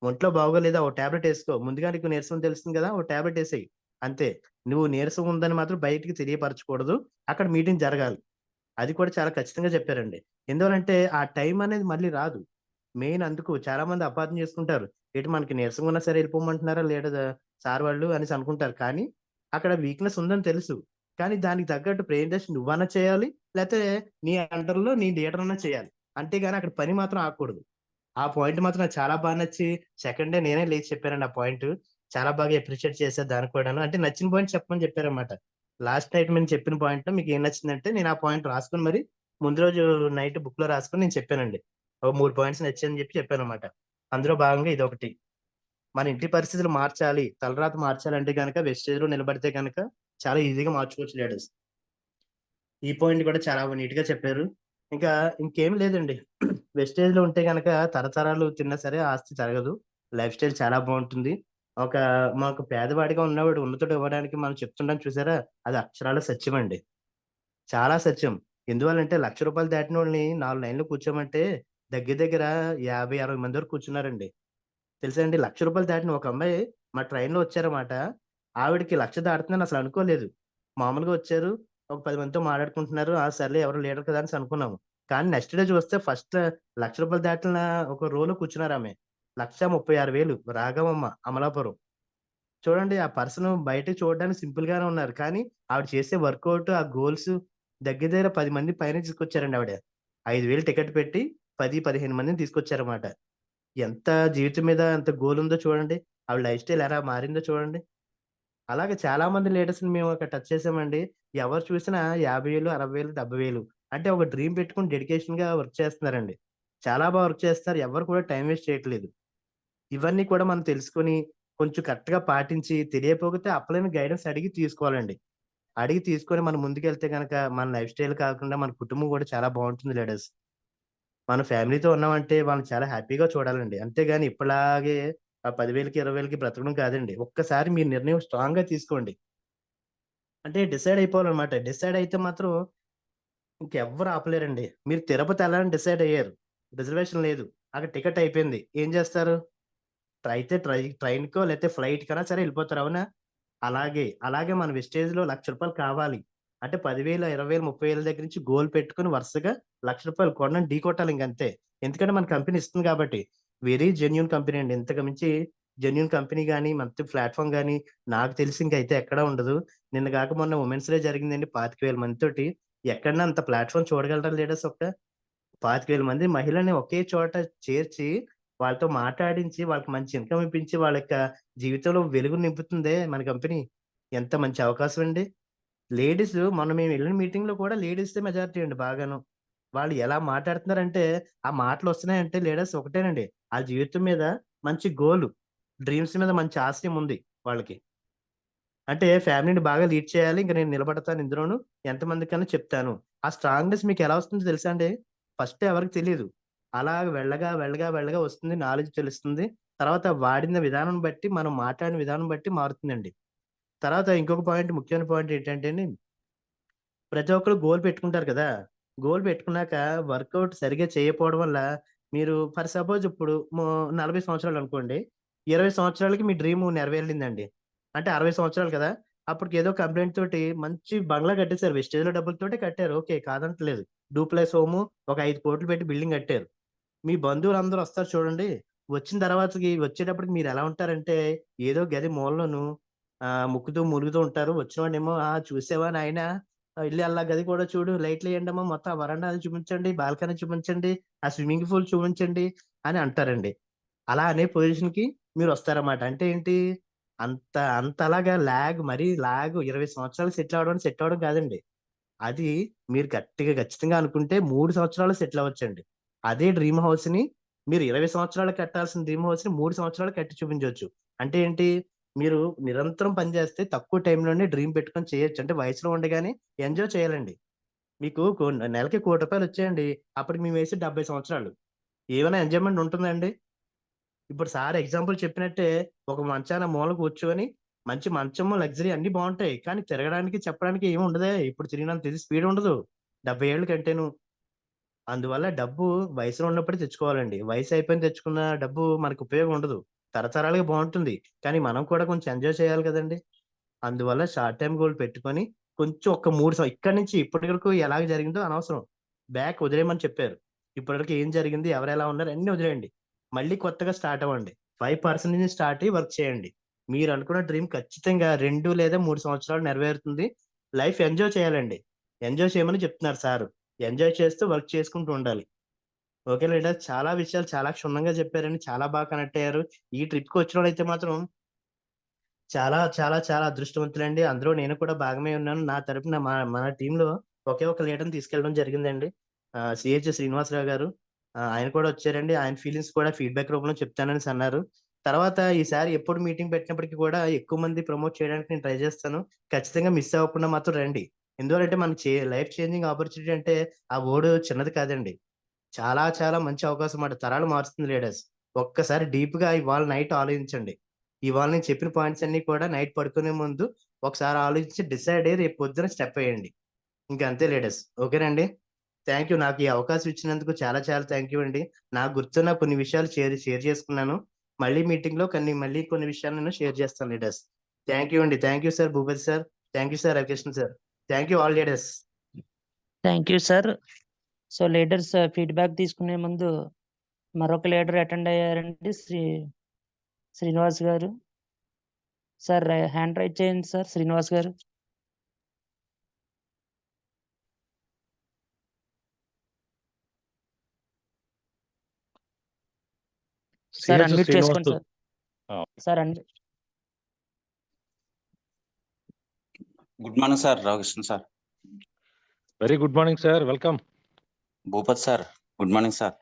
ఒంట్లో బాగోలేదా ఓ టాబ్లెట్ ఏసుకో. ముందుగా నీకు నీరసం తెలుస్తుంది గదా! ఓ టాబ్లెట్ ఏసేయి. అంతే. నువ్వు నీరసం ఉందని మాత్రం బయటికి తెలియపరచకూడదు. అక్కడ మీటింగ్ జరగాలి. అది కూడా చాలా ఖచ్చితంగా చెప్పారండి. ఎందువలంటే, ఆ టైం అనేది మళ్ళీ రాదు. మెయిన్ అందుకు చాలా మంది అపార్థం చేసుకుంటారు. ఏటి మనకి నీరసంగా ఉన్నా సరే ఎళ్ళిపోమంటున్నారా సార్ వాళ్ళు అనేసి అనుకుంటారు. కానీ, అక్కడ వీక్‌నెస్ ఉందని తెలుసు. కానీ దానికి తగ్గట్టు ప్రెజెంటేషన్ నువ్వన్నా చేయాలి. లేతే నీ అండర్‌లో నీ లీడర్ అన్నా చేయాలి. అంతేగాని అక్కడ పని మాత్రం ఆగకూడదు. ఆ పాయింట్ మాత్రం నాకు చాలా నచ్చి సెకండ్ డే నేనే లేచి చెప్పానండి ఆ పాయింటు. చాలా బాగా అప్రిషియేట్ చేశారు దానికి కూడాను. అంటే నచ్చిన పాయింట్ చెప్పమని చెప్పారన్నమాట. లాస్ట్ నైట్ నేను చెప్పిన పాయింట్‌లో మీకేం నచ్చిందంటే నేను ఆ పాయింట్ రాసుకొని మరి ముందు రోజు నైట్ బుక్‌లో రాసుకొని నేను చెప్పానండి. ఓ 3 పాయింట్స్ నచ్చాయని చెప్పానన్నమాట. అందులో భాగంగా ఇదొకటి. మన ఇంటి పరిస్థితులు మార్చాలి, తలరాత మార్చాలంటే గనక వెస్టేజ్‌లో నిలబడితే గనక చాలా ఈజీగా మార్చుకోవచ్చు లీడర్స్. ఈ పాయింట్ కూడా చాలా నీట్‌గా చెప్పారు. ఇంకా ఇంకేం లేదండి. వెస్టేజ్‌లో ఉంటే గనక తరతరాలు తిన్నా సరే ఆస్తి తరగదు. లైఫ్ స్టైల్ చాలా బావుంటుంది. ఒక మాకు పేదవాడిగా ఉన్నవాడు ఉన్నతుడు ఇవ్వడానికి మనం చెప్తుంటాం చూసారా? అది అక్షరాల సత్యమండి. చాలా సత్యం. ఎందువల్లంటే రూ. 1,00,000 దాటినోళ్ళని 4 లైన్‌లో కూర్చోమంటే దగ్గర దగ్గర 50, 60 మంది వరకు కూర్చున్నారండి. తెలుసా అండి? రూ. 1,00,000 దాటిన ఒక అమ్మాయి మా ట్రైన్‌లో వచ్చారమాట. ఆవిడకి 1,00,000 దాటుతుందని అసలు అనుకోలేదు. మామూలుగా వచ్చారు. ఒక 10 మందితో మాట్లాడుకుంటున్నారు. ఆ! సర్లే ఎవరో లీడర్ కదా! అనేసి అనుకున్నాము. కానీ నెక్స్ట్ డే చూస్తే ఫస్ట్ రూ. 1,00,000 దాటిన ఒక రోలో కూర్చున్నారామె. 1,36,000 రాఘవమ్మ అమలాపురం. చూడండి ఆ పర్సన్ బయటకి చూడడానికి సింపుల్ గానే ఉన్నారు. కానీ ఆవిడ చేసే వర్కౌట్, ఆ గోల్స్ దగ్గర దగ్గర 10 మంది పైనే తీసుకొచ్చారండి ఆవిడ. 5,000 టికెట్ పెట్టి 10, 15 మందిని తీసుకొచ్చారన్నమాట. ఎంత జీవితం మీద ఎంత గోల్ ఉందో చూడండి. ఆవిడ లైఫ్ స్టైల్ ఎలా మారిందో చూడండి. అలాగే చాలా మంది లీడర్స్‌ని మేము అక్కడ టచ్ చేసామండి. ఎవరు చూసినా 50,000, 60,000, 70,000 అంటే ఒక డ్రీమ్ పెట్టుకొని డెడికేషన్‌గా వర్క్ చేస్తున్నారండి. చాలా వర్క్ చేస్తున్నారు. ఎవరు కూడా టైమ్ వేస్ట్ చేయట్లేదు. ఇవన్నీ కూడా మనం తెలుసుకొని, కొంచెం కరెక్ట్‌గా పాటించి, తెలియకపోతే అప్పులైన గైడెన్స్ అడిగి తీసుకోవాలండి. అడిగి తీసుకొని మనం ముందుకెళ్తే గనక మన లైఫ్ స్టైల్ కాకుండా మన కుటుంబం కూడా చాలా బావుంటుంది లీడర్స్. మన ఫ్యామిలీతో ఉన్నామంటే వాళ్ళని చాలా హ్యాపీగా చూడాలండి. అంతేగాని ఇప్పటిలాగే ఆ 10,000కి, 20,000కి బ్రతకడం కాదండి. ఒక్కసారి మీ నిర్ణయం స్ట్రాంగ్‌గా తీసుకోండి. అంటే డిసైడ్ అయిపోవాలన్నమాట. డిసైడ్ అయితే మాత్రం ఇంకెవ్వరు ఆపలేరండి. మీరు తిరుపతి ఎళ్ళాలని డిసైడ్ అయ్యారు. రిజర్వేషన్ లేదు. అక్కడ టికెట్ అయిపోయింది. ఏం చేస్తారు? ట్రైన్‌కో లేతే ఫ్లైట్‌కైనా సరే ఎళ్ళిపోతారు. అవునా? అలాగే మన వెస్టేజ్‌లో రూ. 1,00,000 కావాలి. అంటే 10,000, 20,000, 30,000 దగ్గర నుంచి గోల్ పెట్టుకొని వరుసగా రూ. 1,00,000 కొనని ఢీకొట్టాలి ఇంకంతే. ఎందుకంటే మన కంపెనీ ఇస్తుంది కాబట్టి. వెరీ జెన్యూన్ కంపెనీ అండి. ఇంతకు మించి జెన్యూన్ కంపెనీ గాని, మంచి ప్లాట్‌ఫార్మ్ గాని నాకు తెలిసి ఇంకైతే ఎక్కడా ఉండదు. నిన్న గాక మొన్న వుమెన్స్ డే జరిగిందండి 25,000 మందితోటి. ఎక్కడన్నా అంత ప్లాట్‌ఫార్మ్ చూడగలరా లీడర్స్ 25,000 మంది మహిళల్ని ఒకే చోట చేర్చి, వాళ్ళతో మాట్లాడించి, వాళ్ళకి మంచి ఇన్‌కమ్ ఇప్పించి, వాళ్ళ యొక్క జీవితంలో వెలుగు నింపుతుందే మన కంపెనీ. ఎంత మంచి అవకాశం అండి. లేడీస్ మొన్న మేము వెళ్ళిన మీటింగ్‌లో కూడా లేడీసే మెజారిటీ అండి బాగాను. వాళ్ళు ఎలా మాట్లాడుతున్నారంటే, ఆ మాటలొస్తున్నాయంటే లీడర్స్ ఒకటేనండి. ఆళ్ళ జీవితం మీద మంచి గోలు, డ్రీమ్స్ మీద మంచి ఆశయం ఉంది వాళ్ళకి. అంటే ఫ్యామిలీని బాగా లీడ్ చేయాలి. ఇంక నేను నిలబడతాను ఇందులోను. ఎంతమందికన్నా చెప్తాను. ఆ స్ట్రాంగ్‌నెస్ మీకెలా వస్తుందో తెలుసా అండి? ఫస్ట్ ఎవరికీ తెలీదు. అలా వెళ్ళగా వస్తుంది. నాలెడ్జ్ తెలుస్తుంది. తర్వాత వాడిన విధానం బట్టి, మనం మాట్లాడిన విధానం బట్టి మారుతుందండి. తర్వాత ఇంకొక పాయింట్ ముఖ్యమైన పాయింట్ ఏంటంటే అండి, ప్రతి ఒక్కళ్ళు గోల్ పెట్టుకుంటారు కదా! గోల్ పెట్టుకున్నాక వర్కౌట్ సరిగ్గా చేయకపోవడం వల్ల మీరు ఫర్ సపోజ్ ఇప్పుడు 40 సంవత్సరాలనుకోండి. 20 సంవత్సరాలకి మీ డ్రీమ్ నెరవేరిందండి. అంటే 60 సంవత్సరాలు కదా! అప్పటికి ఏదో కంప్లెయింట్ తోటి మంచి బంగ్లా కట్టేసారు. వెస్టేజ్‌లో డబ్బులతోటే కట్టారు. ఓకే. కాదంటలేదు. డూప్లెక్స్ హోము ఒక 5,00,00,000 పెట్టి బిల్డింగ్ కట్టారు. మీ బంధువులందరూ వస్తారు చూడండి. వచ్చిన వచ్చేటప్పటికి మీరెలా ఉంటారంటే, ఏదో గది మూలలోను ముక్కుతూ, మూలుగుతూ ఉంటారు. వచ్చినోడేమో చూసావా నాయనా ఎళ్లి ఆళ్ళ గది కూడా చూడు. లైట్‌లేయండమ్మా మొత్తం ఆ వరండా అది చూపించండి, బాల్కనీ చూపించండి, ఆ స్విమ్మింగ్ పూల్ చూపించండి" అని అంటారండి. అలా అనే పొజిషన్‌కి మీరొస్తారన్నమాట. అంటే ఏంటి? అంతలాగా మరీ 20 సంవత్సరాలు సెటిల్ అవ్వడం కాదండి. అది మీరు ఖచ్చితంగా అనుకుంటే 3 సంవత్సరాల్లో సెటిల్ అవ్వొచ్చండి. అదే డ్రీమ్ హౌస్‌ని మీరు 20 సంవత్సరాలు కట్టాల్సిన డ్రీమ్ హౌస్‌ని 3 సంవత్సరాలు కట్టి చూపించొచ్చు. అంటే ఏంటి? మీరు నిరంతరం పని చేస్తే తక్కువ టైంలోనే డ్రీమ్ పెట్టుకొని చేయొచ్చు. అంటే వయసులో ఉండగానే ఎంజాయ్ చేయాలండి. మీకు నెలకి రూ. 1,00,00,000 వచ్చాయండి. అప్పటికి మీ వయసు 70 సంవత్సరాలు. ఏమైనా ఎంజాయ్‌మెంట్ ఉంటుందా అండి? ఇప్పుడు సార్ ఎగ్జాంపుల్ చెప్పినట్టే ఒక మంచాన మూల కూర్చొని మంచి మంచము, లగ్జరీ అన్నీ బావుంటాయి. కానీ తిరగడానికి, చెప్పడానికి ఏమి ఉండదే. ఇప్పుడు తిరిగినంత ఇది స్పీడ్ ఉండదు. 70 ఏళ్ళు కంటేను. అందువల్ల డబ్బు వయసులో ఉన్నప్పుడే తెచ్చుకోవాలండి. వయసు అయిపోయిన తెచ్చుకున్న డబ్బు మనకు ఉపయోగం ఉండదు. తరతరాలుగా బావుంటుంది. కానీ మనం కూడా కొంచెం ఎంజాయ్ చేయాలి కదండీ! అందువల్ల షార్ట్ టైమ్ గోల్ పెట్టుకొని కొంచెం ఒక 3 ఇక్కడి నుంచి ఇప్పటి వరకు ఎలాగ జరిగిందో అనవసరం. బ్యాక్ వదిలేయమని చెప్పారు. ఇప్పటివరకు ఏం జరిగింది? ఎవరెలా ఉన్నారు? అన్నీ వదిలేయండి. మళ్ళీ కొత్తగా స్టార్ట్ అవ్వండి. 5% నుంచి స్టార్ట్ అయ్యి వర్క్ చేయండి. మీరనుకున్న డ్రీమ్ ఖచ్చితంగా 2 లేదా 3 సంవత్సరాలు నెరవేరుతుంది. లైఫ్ ఎంజాయ్ చేయాలండి. ఎంజాయ్ చేయమని చెప్తున్నారు సారు. ఎంజాయ్ చేస్తూ వర్క్ చేసుకుంటూ ఉండాలి. Okay leader. చాలా విషయాలు చాలా క్షుణ్ణంగా చెప్పారండి. చాలా బాగా కనెక్ట్ అయ్యారు. ఈ ట్రిప్‌కొచ్చినోళ్ళైతే మాత్రం చాలా అదృష్టవంతులండి. అందులో నేను కూడా భాగమే ఉన్నాను. నా తరపున మన టీమ్‌లో ఒకే ఒక లీడర్‌ని తీసుకెళ్ళడం జరిగిందండి. సిహెచ్ శ్రీనివాసరావు గారు. ఆయన కూడా వచ్చారండి. ఆయన ఫీలింగ్స్ కూడా ఫీడ్‌బ్యాక్ రూపంలో చెప్తాననేసి అన్నారు. తర్వాత ఈసారి ఎప్పుడు మీటింగ్ పెట్టినప్పటికి కూడా ఎక్కువ మంది ప్రమోట్ చేయడానికి నేను ట్రై చేస్తాను. ఖచ్చితంగా మిస్ అవ్వకుండా మాత్రం రండి. ఎందువల్లంటే మన లైఫ్ చేంజింగ్ ఆపర్చునిటీ అంటే ఆ వర్డ్ చిన్నది కాదండి. చాలా మంచి అవకాశం మాట. తరాలు మారుస్తుంది లీడర్స్. ఒక్కసారి డీప్‌గా ఇవాళ నైట్ ఆలోచించండి. ఇవాళ నేను చెప్పిన పాయింట్స్ అన్నీ కూడా నైట్ పడుకునే ముందు ఒకసారి ఆలోచించి డిసైడ్ అయ్యి రేపు పొద్దున స్టెప్ ఎయండి. ఇంక అంతే లీడర్స్. ఓకేనండి. Thank you. నాకు ఈ అవకాశం ఇచ్చినందుకు చాలా థాంక్ యూ అండి. నాకు గుర్తున్న కొన్ని విషయాలు షేర్ షేర్ చేసుకున్నాను. మళ్ళీ కొన్ని విషయాలు నేను షేర్ చేస్తాను లీడర్స్. థాంక్ యూ అండి. Thank you sir Bhupathi sir. Thank you sir Ravikrishna sir. Thank you all leaders. Thank you sir. So leaders feedback తీసుకునే ముందు మరొక లీడర్ అటెండ్ అయ్యారండి, Srinivas garu. Sir hand raise చేయండి sir, Srinivas garu. Sir unmute చేసుకోండి sir. Sir good morning sir, Ramakrishna sir. Very good morning sir, welcome. Bhupath sir, good morning sir.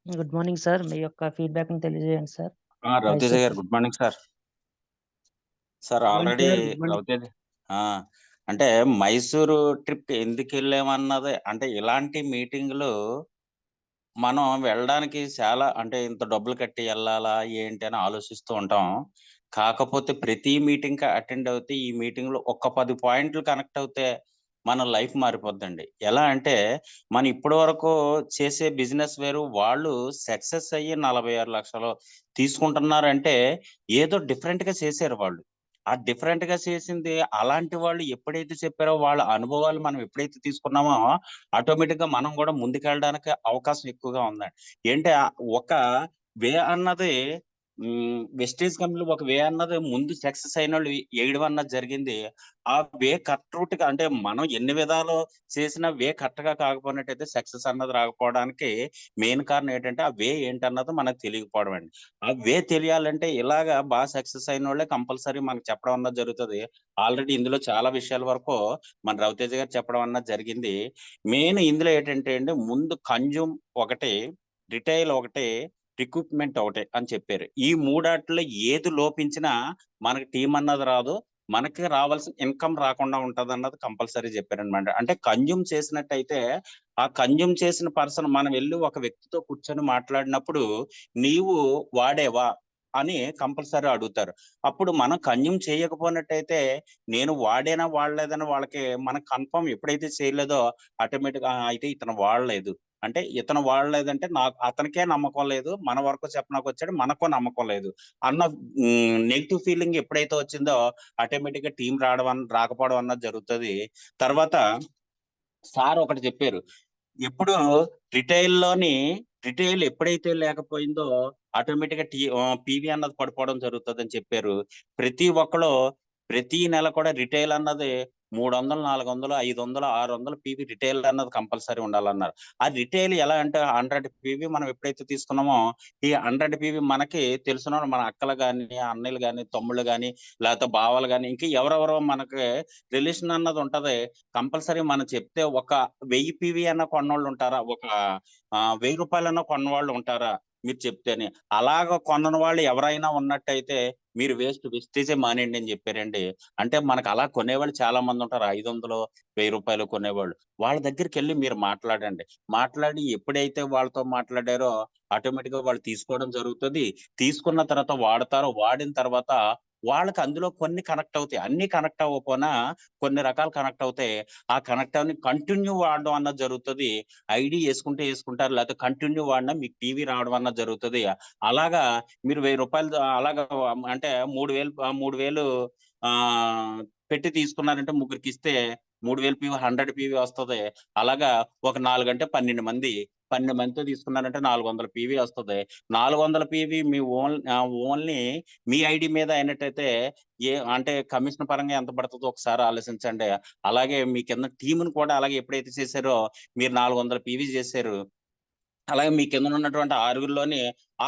Good morning sir, మీ యొక్క feedback ని తెలియజేయండి సార్. రవితేజ గారు good morning sir. Sir already Raviteja అంటే Mysuru trip ఎందుకు వెళ్ళామన్నది, అంటే ఇలాంటి మీటింగ్లు మనం వెళ్ళడానికి చాలా, అంటే ఇంత డబ్బులు కట్టి వెళ్ళాలా ఏంటి అని ఆలోచిస్తూ ఉంటాం. కాకపోతే ప్రతి మీటింగ్ అటెండ్ అవుతే ఈ మీటింగ్ లో ఒక్క 10 పాయింట్లు కనెక్ట్ అవుతే మన లైఫ్ మారిపోద్దండి. ఎలా అంటే మనం ఇప్పటి వరకు చేసే బిజినెస్ వేరు, వాళ్ళు సక్సెస్ అయ్యి 46 లక్షలు తీసుకుంటున్నారంటే ఏదో డిఫరెంట్ గా చేశారు వాళ్ళు. ఆ డిఫరెంట్ గా చేసింది అలాంటి వాళ్ళు ఎప్పుడైతే చెప్పారో వాళ్ళ అనుభవాలు మనం ఎప్పుడైతే తీసుకున్నామో ఆటోమేటిక్ గా మనం కూడా ముందుకెళ్ళడానికి అవకాశం ఎక్కువగా ఉందండి. ఏంటి ఒక వే అన్నది వెస్టేజ్ కంపెనీ ఒక వే అన్నది ముందు సక్సెస్ అయిన వాళ్ళు వేయడం అన్నది జరిగింది. ఆ వే కరెక్ట్ రూట్ గా, అంటే మనం ఎన్ని విధాలు చేసిన వే కరెక్ట్ గా కాకపోయినట్టయితే సక్సెస్ అన్నది రాకపోవడానికి మెయిన్ కారణం ఏంటంటే ఆ వే ఏంటన్నది మనకు తెలియకపోవడం అండి. ఆ వే తెలియాలంటే ఇలాగా బాగా సక్సెస్ అయిన వాళ్ళే కంపల్సరీ మనకు చెప్పడం అన్నది జరుగుతుంది. ఆల్రెడీ ఇందులో చాలా విషయాల వరకు మన రవితేజ గారు చెప్పడం అన్నది జరిగింది. మెయిన్ ఇందులో ఏంటంటే అండి, ముందు కన్జ్యూమ్ ఒకటి, రిటైల్ ఒకటి, రిక్రూట్మెంట్ ఒకటే అని చెప్పారు. ఈ మూడాట్లో ఏది లోపించినా మనకి టీం అన్నది రాదు, మనకి రావాల్సిన ఇన్కమ్ రాకుండా ఉంటది అన్నది కంపల్సరీ చెప్పారనమాట. అంటే కన్జ్యూమ్ చేసినట్టయితే ఆ కన్జ్యూమ్ చేసిన పర్సన్, మనం వెళ్ళి ఒక వ్యక్తితో కూర్చొని మాట్లాడినప్పుడు నీవు వాడేవా అని కంపల్సరీ అడుగుతారు. అప్పుడు మనం కన్జ్యూమ్ చేయకపోయినట్టయితే నేను వాడేనా వాడలేదని వాళ్ళకి మనం కన్ఫర్మ్ ఎప్పుడైతే చేయలేదో ఆటోమేటిక్ అయితే ఇతను వాడలేదు, అంటే ఇతను వాడలేదంటే నాకు అతనికే నమ్మకం లేదు, మన వరకు చెప్పడానికి వచ్చాడు మనకు నమ్మకం లేదు అన్న నెగిటివ్ ఫీలింగ్ ఎప్పుడైతే వచ్చిందో ఆటోమేటిక్ గా టీం రాకపోవడం అన్నది జరుగుతుంది. తర్వాత సార్ ఒకటి చెప్పారు, ఎప్పుడు రిటైల్ ఎప్పుడైతే లేకపోయిందో ఆటోమేటిక్ గా పీవీ అన్నది పడిపోవడం జరుగుతుంది అని చెప్పారు. ప్రతి ఒక్కరు ప్రతి నెల కూడా రిటైల్ అన్నది 300, 400, 500, 600 పీవీ రిటైల్ అన్నది కంపల్సరీ ఉండాలన్నారు. ఆ రిటైల్ ఎలా అంటే 100 పీవీ మనం ఎప్పుడైతే తీసుకున్నామో ఈ 100 పీవీ మనకి తెలిసిన మన అక్కలు కానీ, అన్నయ్యలు కానీ, తమ్ముళ్ళు కానీ, లేకపోతే బావలు కానీ, ఇంకా ఎవరెవరో మనకి రిలేషన్ అన్నది ఉంటది. కంపల్సరీ మనం చెప్తే ఒక 1000 పీవీ అన్న కొన్నోళ్ళు ఉంటారా, ఒక 1000 రూపాయలన్నా కొన్నవాళ్ళు ఉంటారా మీరు చెప్తేనే. అలాగ కొన్న వాళ్ళు ఎవరైనా ఉన్నట్టయితే మీరు వెస్టేజే మానేయండి అని చెప్పారండి. అంటే మనకు అలా కొనేవాళ్ళు చాలా మంది ఉంటారు, 500, 1000 రూపాయలు కొనేవాళ్ళు. వాళ్ళ దగ్గరికి వెళ్ళి మీరు మాట్లాడండి. మాట్లాడి ఎప్పుడైతే వాళ్ళతో మాట్లాడారో ఆటోమేటిక్ గా వాళ్ళు తీసుకోవడం జరుగుతుంది. తీసుకున్న తర్వాత వాడతారు, వాడిన తర్వాత వాళ్ళకి అందులో కొన్ని కనెక్ట్ అవుతాయి, అన్ని కనెక్ట్ అవ్వకపోయినా కొన్ని రకాలు కనెక్ట్ అవుతాయి. ఆ కనెక్ట్ అవని కంటిన్యూ వాడడం అన్నది జరుగుతుంది. ఐడి వేసుకుంటారు, లేకపోతే కంటిన్యూ వాడినా మీకు టీవీ రావడం అన్నది జరుగుతుంది. అలాగా మీరు 1000 రూపాయలు అలాగా అంటే 3000 పెట్టి తీసుకున్నారంటే ముగ్గురికి ఇస్తే 3000 పీవీ 100 పీవీ వస్తుంది. అలాగా ఒక 4 అంటే 12 మందితో తీసుకున్నారంటే 400 పీవీ వస్తుంది. 400 పీవీ మీ ఓన్లీ మీ ఐడి మీద అయినట్టయితే అంటే కమిషన్ పరంగా ఎంత పడుతుందో ఒకసారి ఆలోచించండి. అలాగే మీ కింద టీంను కూడా అలాగే ఎప్పుడైతే చేశారో మీరు 400 పీవీ చేశారు, అలాగే మీ కింద ఉన్నటువంటి 6గురిలోని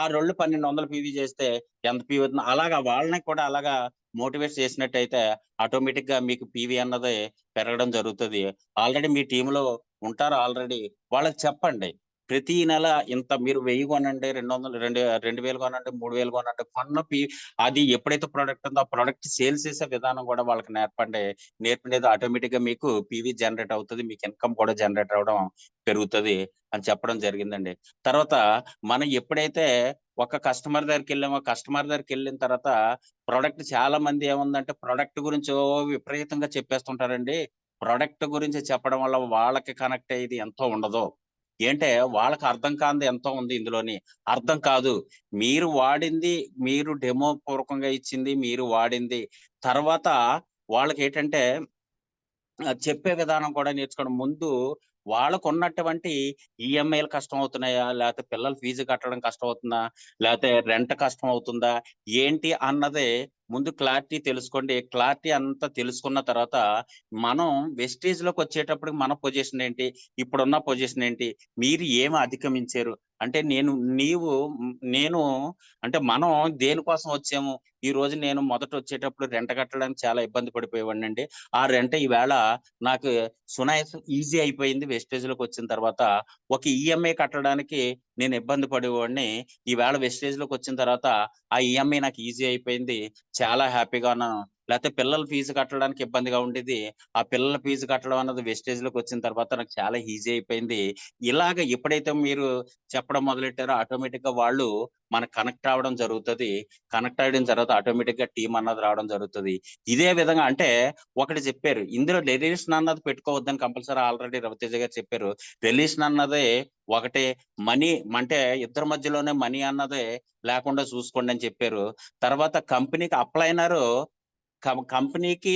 6 1200 పీవీ చేస్తే ఎంత పీవీ అవుతుంది, అలాగా వాళ్ళని కూడా అలాగా మోటివేట్ చేసినట్టయితే ఆటోమేటిక్ గా మీకు పీవీ అన్నది పెరగడం జరుగుతుంది. ఆల్రెడీ మీ టీంలో ఉంటారు, ఆల్రెడీ వాళ్ళకి చెప్పండి ప్రతి నెల ఇంత మీరు 1000 కొనండి, 2000 కొనండి, 3000 కొనండి, కొన్న అది ఎప్పుడైతే ప్రోడక్ట్ ఉందో ఆ ప్రోడక్ట్ సేల్స్ చేసే విధానం కూడా వాళ్ళకి నేర్పినది ఆటోమేటిక్ గా మీకు పీవీ జనరేట్ అవుతుంది, మీకు ఇన్కమ్ కూడా జనరేట్ అవడం పెరుగుతుంది అని చెప్పడం జరిగిందండి. తర్వాత మనం ఎప్పుడైతే ఒక కస్టమర్ దగ్గరికి వెళ్ళిన తర్వాత ప్రోడక్ట్ చాలా మంది ఏముందంటే ప్రోడక్ట్ గురించి విపరీతంగా చెప్పేస్తుంటారండి. ప్రోడక్ట్ గురించి చెప్పడం వల్ల వాళ్ళకి కనెక్ట్ అయ్యేది ఎంతో ఉండదు. ఏంటే వాళ్ళకి అర్థం కానిది ఎంతో ఉంది ఇందులోని. అర్థం కాదు, మీరు వాడింది, మీరు డెమో పూర్వకంగా ఇచ్చింది, మీరు వాడింది, తర్వాత వాళ్ళకి ఏంటంటే చెప్పే విధానం కూడా నేర్చుకోవడం. ముందు వాళ్ళకు ఉన్నటువంటి ఈఎంఐలు కష్టం అవుతున్నాయా, లేకపోతే పిల్లల ఫీజు కట్టడం కష్టం అవుతుందా, లేకపోతే రెంట్ కష్టం అవుతుందా, ఏంటి అన్నదే ముందు క్లారిటీ తెలుసుకోండి. క్లారిటీ అంతా తెలుసుకున్న తర్వాత మనం వెస్టేజ్ లోకి వచ్చేటప్పటికి మన పొజిషన్ ఏంటి, ఇప్పుడున్న పొజిషన్ ఏంటి, మీరు ఏమి అధిగమించారు అంటే నేను అంటే మనం దేనికోసం వచ్చాము. ఈ రోజు నేను మొదట వచ్చేటప్పుడు రెంట్ కట్టడానికి చాలా ఇబ్బంది పడిపోయేవాడిని అండి. ఆ రెంట్ ఈవేళ నాకు సునాయాసం ఈజీ అయిపోయింది. వెస్టేజ్ లోకి వచ్చిన తర్వాత ఒక ఈఎంఐ కట్టడానికి నేను ఇబ్బంది పడేవాడిని. ఈవేళ వెస్టేజ్ లోకి వచ్చిన తర్వాత ఆ ఈఎంఐ నాకు ఈజీ అయిపోయింది. చాలా హ్యాపీగా ఉన్నాను. లేకపోతే పిల్లల ఫీజు కట్టడానికి ఇబ్బందిగా ఉండేది. ఆ పిల్లల ఫీజు కట్టడం అన్నది వెస్టేజ్ లోకి వచ్చిన తర్వాత నాకు చాలా ఈజీ అయిపోయింది. ఇలాగ ఎప్పుడైతే మీరు చెప్పడం మొదలెట్టారో ఆటోమేటిక్ గా వాళ్ళు మనకు కనెక్ట్ అవ్వడం జరుగుతుంది. కనెక్ట్ అయిన తర్వాత ఆటోమేటిక్ గా టీం అన్నది రావడం జరుగుతుంది. ఇదే విధంగా అంటే ఒకటి చెప్పారు, ఇందులో రిలేషన్ అన్నది పెట్టుకోవద్దని కంపల్సరీ ఆల్రెడీ రవితేజ గారు చెప్పారు. రిలేషన్ అన్నదే ఒకటే, మనీ అంటే ఇద్దరి మధ్యలోనే మనీ అన్నదే లేకుండా చూసుకోండి అని చెప్పారు. తర్వాత కంపెనీకి అప్లైనర్ కంపెనీకి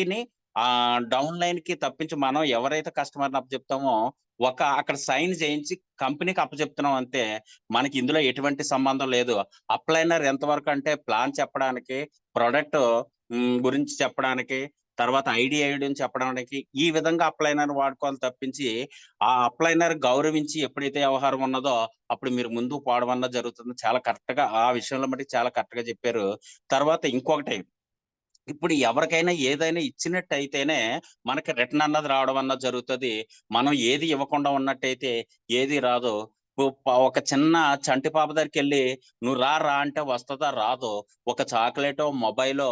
డౌన్ లైన్ కి తప్పించి మనం ఎవరైతే కస్టమర్ అప్పచెప్తామో అక్కడ సైన్ చేయించి కంపెనీకి అప్పచెప్తున్నాం అంతే. మనకి ఇందులో ఎటువంటి సంబంధం లేదు. అప్లైనర్ ఎంతవరకు అంటే ప్లాన్ చెప్పడానికి, ప్రొడక్ట్ గురించి చెప్పడానికి, తర్వాత ఐడియా చెప్పడానికి ఈ విధంగా అప్లైనర్ వాడుకోవాలి తప్పించి ఆ అప్లైనర్ గౌరవించి ఎప్పుడైతే వ్యవహారం ఉన్నదో అప్పుడు మీరు ముందుకు పోవడం అన్నది జరుగుతుంది. చాలా కరెక్ట్ గా ఆ విషయంలో మటుకు చాలా కరెక్ట్ గా చెప్పారు. తర్వాత ఇంకొకటి, ఇప్పుడు ఎవరికైనా ఏదైనా ఇచ్చినట్టయితేనే మనకి రిటర్న్ అన్నది రావడం అన్నది జరుగుతుంది. మనం ఏది ఇవ్వకుండా ఉన్నట్టయితే ఏది రాదు. ఒక చిన్న చంటి పాప దగ్గరికి వెళ్ళి నువ్వు రా అంటే వస్తుందా, రాదు. ఒక చాక్లెటో మొబైలో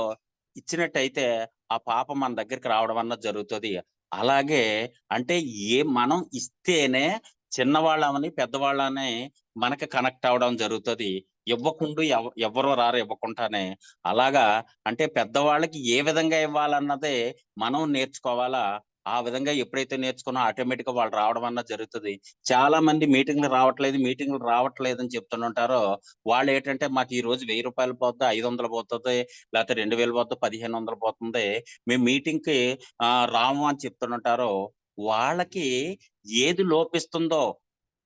ఇచ్చినట్టయితే ఆ పాప మన దగ్గరికి రావడం అన్నది జరుగుతుంది. అలాగే అంటే మనం ఇస్తేనే చిన్నవాళ్ళని పెద్దవాళ్ళని మనకి కనెక్ట్ అవడం జరుగుతుంది. ఇవ్వకుండా ఎవరో రారు ఇవ్వకుండానే. అలాగా అంటే పెద్దవాళ్ళకి ఏ విధంగా ఇవ్వాలన్నదే మనం నేర్చుకోవాలా. ఆ విధంగా ఎప్పుడైతే నేర్చుకున్నా ఆటోమేటిక్ గా వాళ్ళు రావడం అన్నది జరుగుతుంది. చాలా మంది మీటింగ్లు రావట్లేదు అని చెప్తుంటారో వాళ్ళు ఏంటంటే మాకు ఈ రోజు ₹1000 పోతుంది, 500 పోతుంది, లేకపోతే 2000 పోతుంది, 1500 పోతుంది, మేము మీటింగ్ కి రాము అని చెప్తుంటారో వాళ్ళకి ఏది లోపిస్తుందో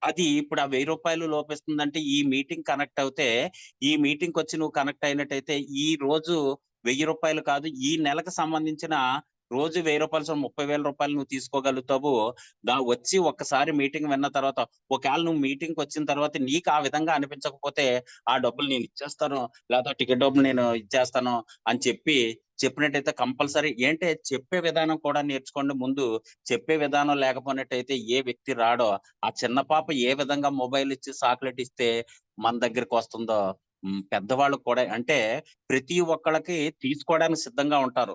అది ఇప్పుడు ఆ ₹1000 లోపిస్తుందంటే ఈ మీటింగ్ కనెక్ట్ అవుతే ఈ మీటింగ్ వచ్చి నువ్వు కనెక్ట్ అయినట్టయితే ఈ రోజు ₹1000 కాదు, ఈ నెలకు సంబంధించిన రోజు ₹1000 ₹30,000 నువ్వు తీసుకోగలుగుతావు. వచ్చి ఒక్కసారి మీటింగ్ విన్న తర్వాత ఒకవేళ నువ్వు మీటింగ్ వచ్చిన తర్వాత నీకు ఆ విధంగా అనిపించకపోతే ఆ డబ్బులు నేను ఇచ్చేస్తాను, లేదా టికెట్ డబ్బులు నేను ఇచ్చేస్తాను అని చెప్పినట్టయితే కంపల్సరీ ఏంటే చెప్పే విధానం కూడా నేర్చుకోండి. ముందు చెప్పే విధానం లేకపోయినట్టయితే ఏ వ్యక్తి రాడో. ఆ చిన్న పాప ఏ విధంగా మొబైల్ ఇచ్చి చాక్లెట్ ఇస్తే మన దగ్గరికి వస్తుందో పెద్దవాళ్ళు కూడా అంటే ప్రతి ఒక్కళ్ళకి తీసుకోవడానికి సిద్ధంగా ఉంటారు.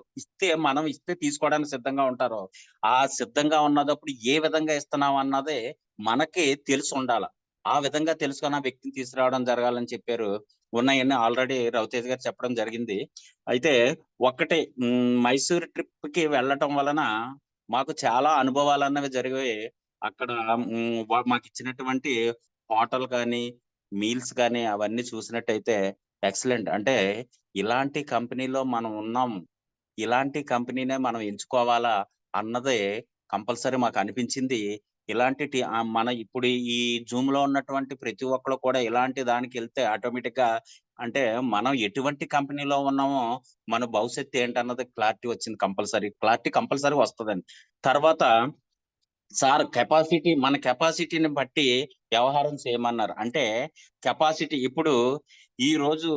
మనం ఇస్తే తీసుకోవడానికి సిద్ధంగా ఉంటారు. ఆ సిద్ధంగా ఉన్నదప్పుడు ఏ విధంగా ఇస్తున్నాం అన్నదే మనకి తెలిసి ఉండాలి. ఆ విధంగా తెలుసుకొని ఆ వ్యక్తిని తీసుకురావడం జరగాలని చెప్పారు. ఉన్నాయన్నీ ఆల్రెడీ రవితేజ గారు చెప్పడం జరిగింది. అయితే ఒక్కటే మైసూర్ ట్రిప్ కి వెళ్ళటం వలన మాకు చాలా అనుభవాలు అన్నవి జరిగాయి. అక్కడ మాకు ఇచ్చినటువంటి హోటల్ కానీ, మీల్స్ కానీ అవన్నీ చూసినట్టయితే ఎక్సలెంట్. అంటే ఇలాంటి కంపెనీలో మనం ఉన్నాము, ఇలాంటి కంపెనీనే మనం ఎంచుకోవాలా అన్నదే కంపల్సరీ మాకు అనిపించింది. మన ఇప్పుడు ఈ జూమ్ లో ఉన్నటువంటి ప్రతి ఒక్కరు కూడా ఇలాంటి దానికి వెళ్తే ఆటోమేటిక్ గా అంటే మనం ఎటువంటి కంపెనీలో ఉన్నామో మన భవిష్యత్తు ఏంటన్నది క్లారిటీ వచ్చింది. క్లారిటీ కంపల్సరీ వస్తుందండి. తర్వాత సార్ మన కెపాసిటీని బట్టి వ్యవహారం చేయమన్నారు. అంటే కెపాసిటీ ఇప్పుడు ఈ రోజు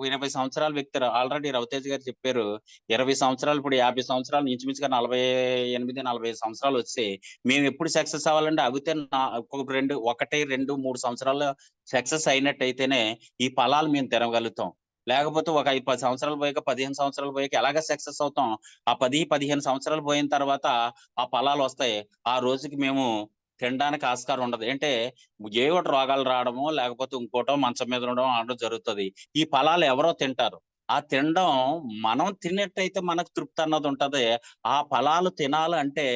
20 సంవత్సరాల వ్యక్తి ఆల్రెడీ రవితేజ గారు చెప్పారు. 20 సంవత్సరాలు ఇప్పుడు 50 సంవత్సరాలు ఇంచుమించుగా 48, 45 సంవత్సరాలు వస్తే మేము ఎప్పుడు సక్సెస్ అవ్వాలంటే అవితే 1, 2, 3 సంవత్సరాలు సక్సెస్ అయినట్టయితేనే ఈ ఫలాలు మేము తినగలుగుతాం. లేకపోతే ఒక 10 సంవత్సరాలు పోయాక, 15 సంవత్సరాలు పోయాక ఎలాగ సక్సెస్ అవుతాం. ఆ 10, 15 సంవత్సరాలు పోయిన తర్వాత ఆ ఫలాలు వస్తాయి. ఆ రోజుకి మేము తినడానికి ఆస్కారం ఉండదు. అంటే ఏవోటి రోగాలు రావడమో లేకపోతే ఇంకోటో మంచం మీద ఉండడం జరుగుతుంది. ఈ ఫలాలు ఎవరో తింటారు. ఆ తినడం మనం తిన్నట్టయితే మనకు తృప్తి అన్నది ఉంటది. ఆ ఫలాలు తినాలంటే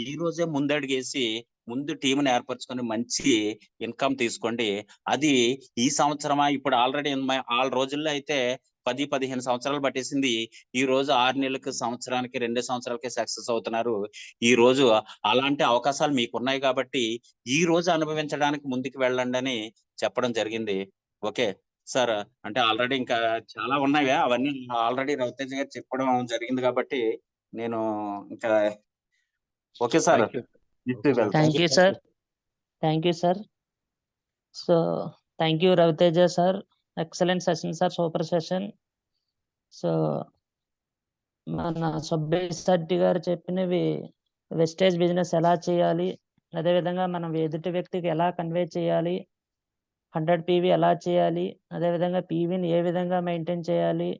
ఈ రోజే ముందడుగేసి ముందు టీంని ఏర్పరచుకొని మంచి ఇన్కమ్ తీసుకోండి. అది ఈ సంవత్సరమా ఇప్పుడు ఆల్రెడీ రోజుల్లో అయితే 10-15 సంవత్సరాలు పట్టేసింది. ఈ రోజు 6 నెలలకు, సంవత్సరానికి, 2 సంవత్సరాలకే సక్సెస్ అవుతున్నారు. ఈ రోజు అలాంటి అవకాశాలు మీకున్నాయి కాబట్టి ఈ రోజు అనుభవించడానికి ముందుకు వెళ్ళండి అని చెప్పడం జరిగింది. ఓకే. సార్ అంటే ఆల్రెడీ ఇంకా చాలా ఉన్నాయి. అవన్నీ ఆల్రెడీ రవితేజ గారు చెప్పడం జరిగింది కాబట్టి నేను ఇంకా okay sir. Thank you. Thank you sir. Thank you sir. So thank you Raviteja sir. Excellent session sir. Super session. So మన సుబ్బయ్య గారు చెప్పినవి వెస్టేజ్ బిజినెస్ ఎలా చేయాలి, అదేవిధంగా మనం ఎదుటి వ్యక్తికి ఎలా కన్వే చేయాలి, 100 పీవీ ఎలా చేయాలి, అదేవిధంగా పీవీని ఏ విధంగా మెయింటైన్ చేయాలి,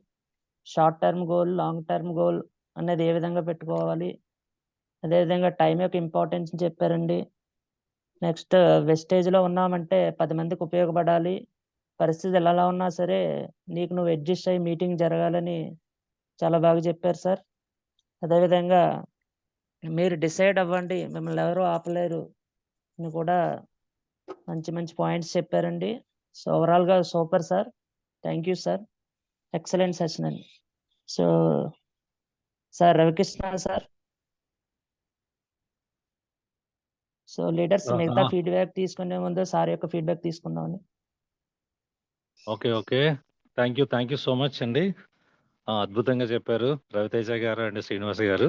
short term goal, long term goal అనేది ఏ విధంగా పెట్టుకోవాలి, అదేవిధంగా టైం యొక్క ఇంపార్టెన్స్ చెప్పారండి. నెక్స్ట్ వెస్టేజ్లో ఉన్నామంటే 10 మందికి ఉపయోగపడాలి, పరిస్థితులు ఎలా ఉన్నా సరే నీకు నువ్వు అడ్జస్ట్ అయ్యి మీటింగ్ జరగాలని చాలా బాగా చెప్పారు సార్. అదేవిధంగా మీరు డిసైడ్ అవ్వండి, మిమ్మల్ని ఎవరు ఆపలేరు అని కూడా మంచి మంచి పాయింట్స్ చెప్పారండి. సో ఓవరాల్గా super sir. Thank you sir. Excellent session అండి. So sir Ravikrishna sir. So leaders మిగతా ఫీడ్బ్యాక్ తీసుకునే ముందు సార్ యొక్క ఫీడ్బ్యాక్ తీసుకుందామని. Okay. Thank you so much అండి. అద్భుతంగా చెప్పారు రవితేజ గారు అండ్ శ్రీనివాస్ గారు.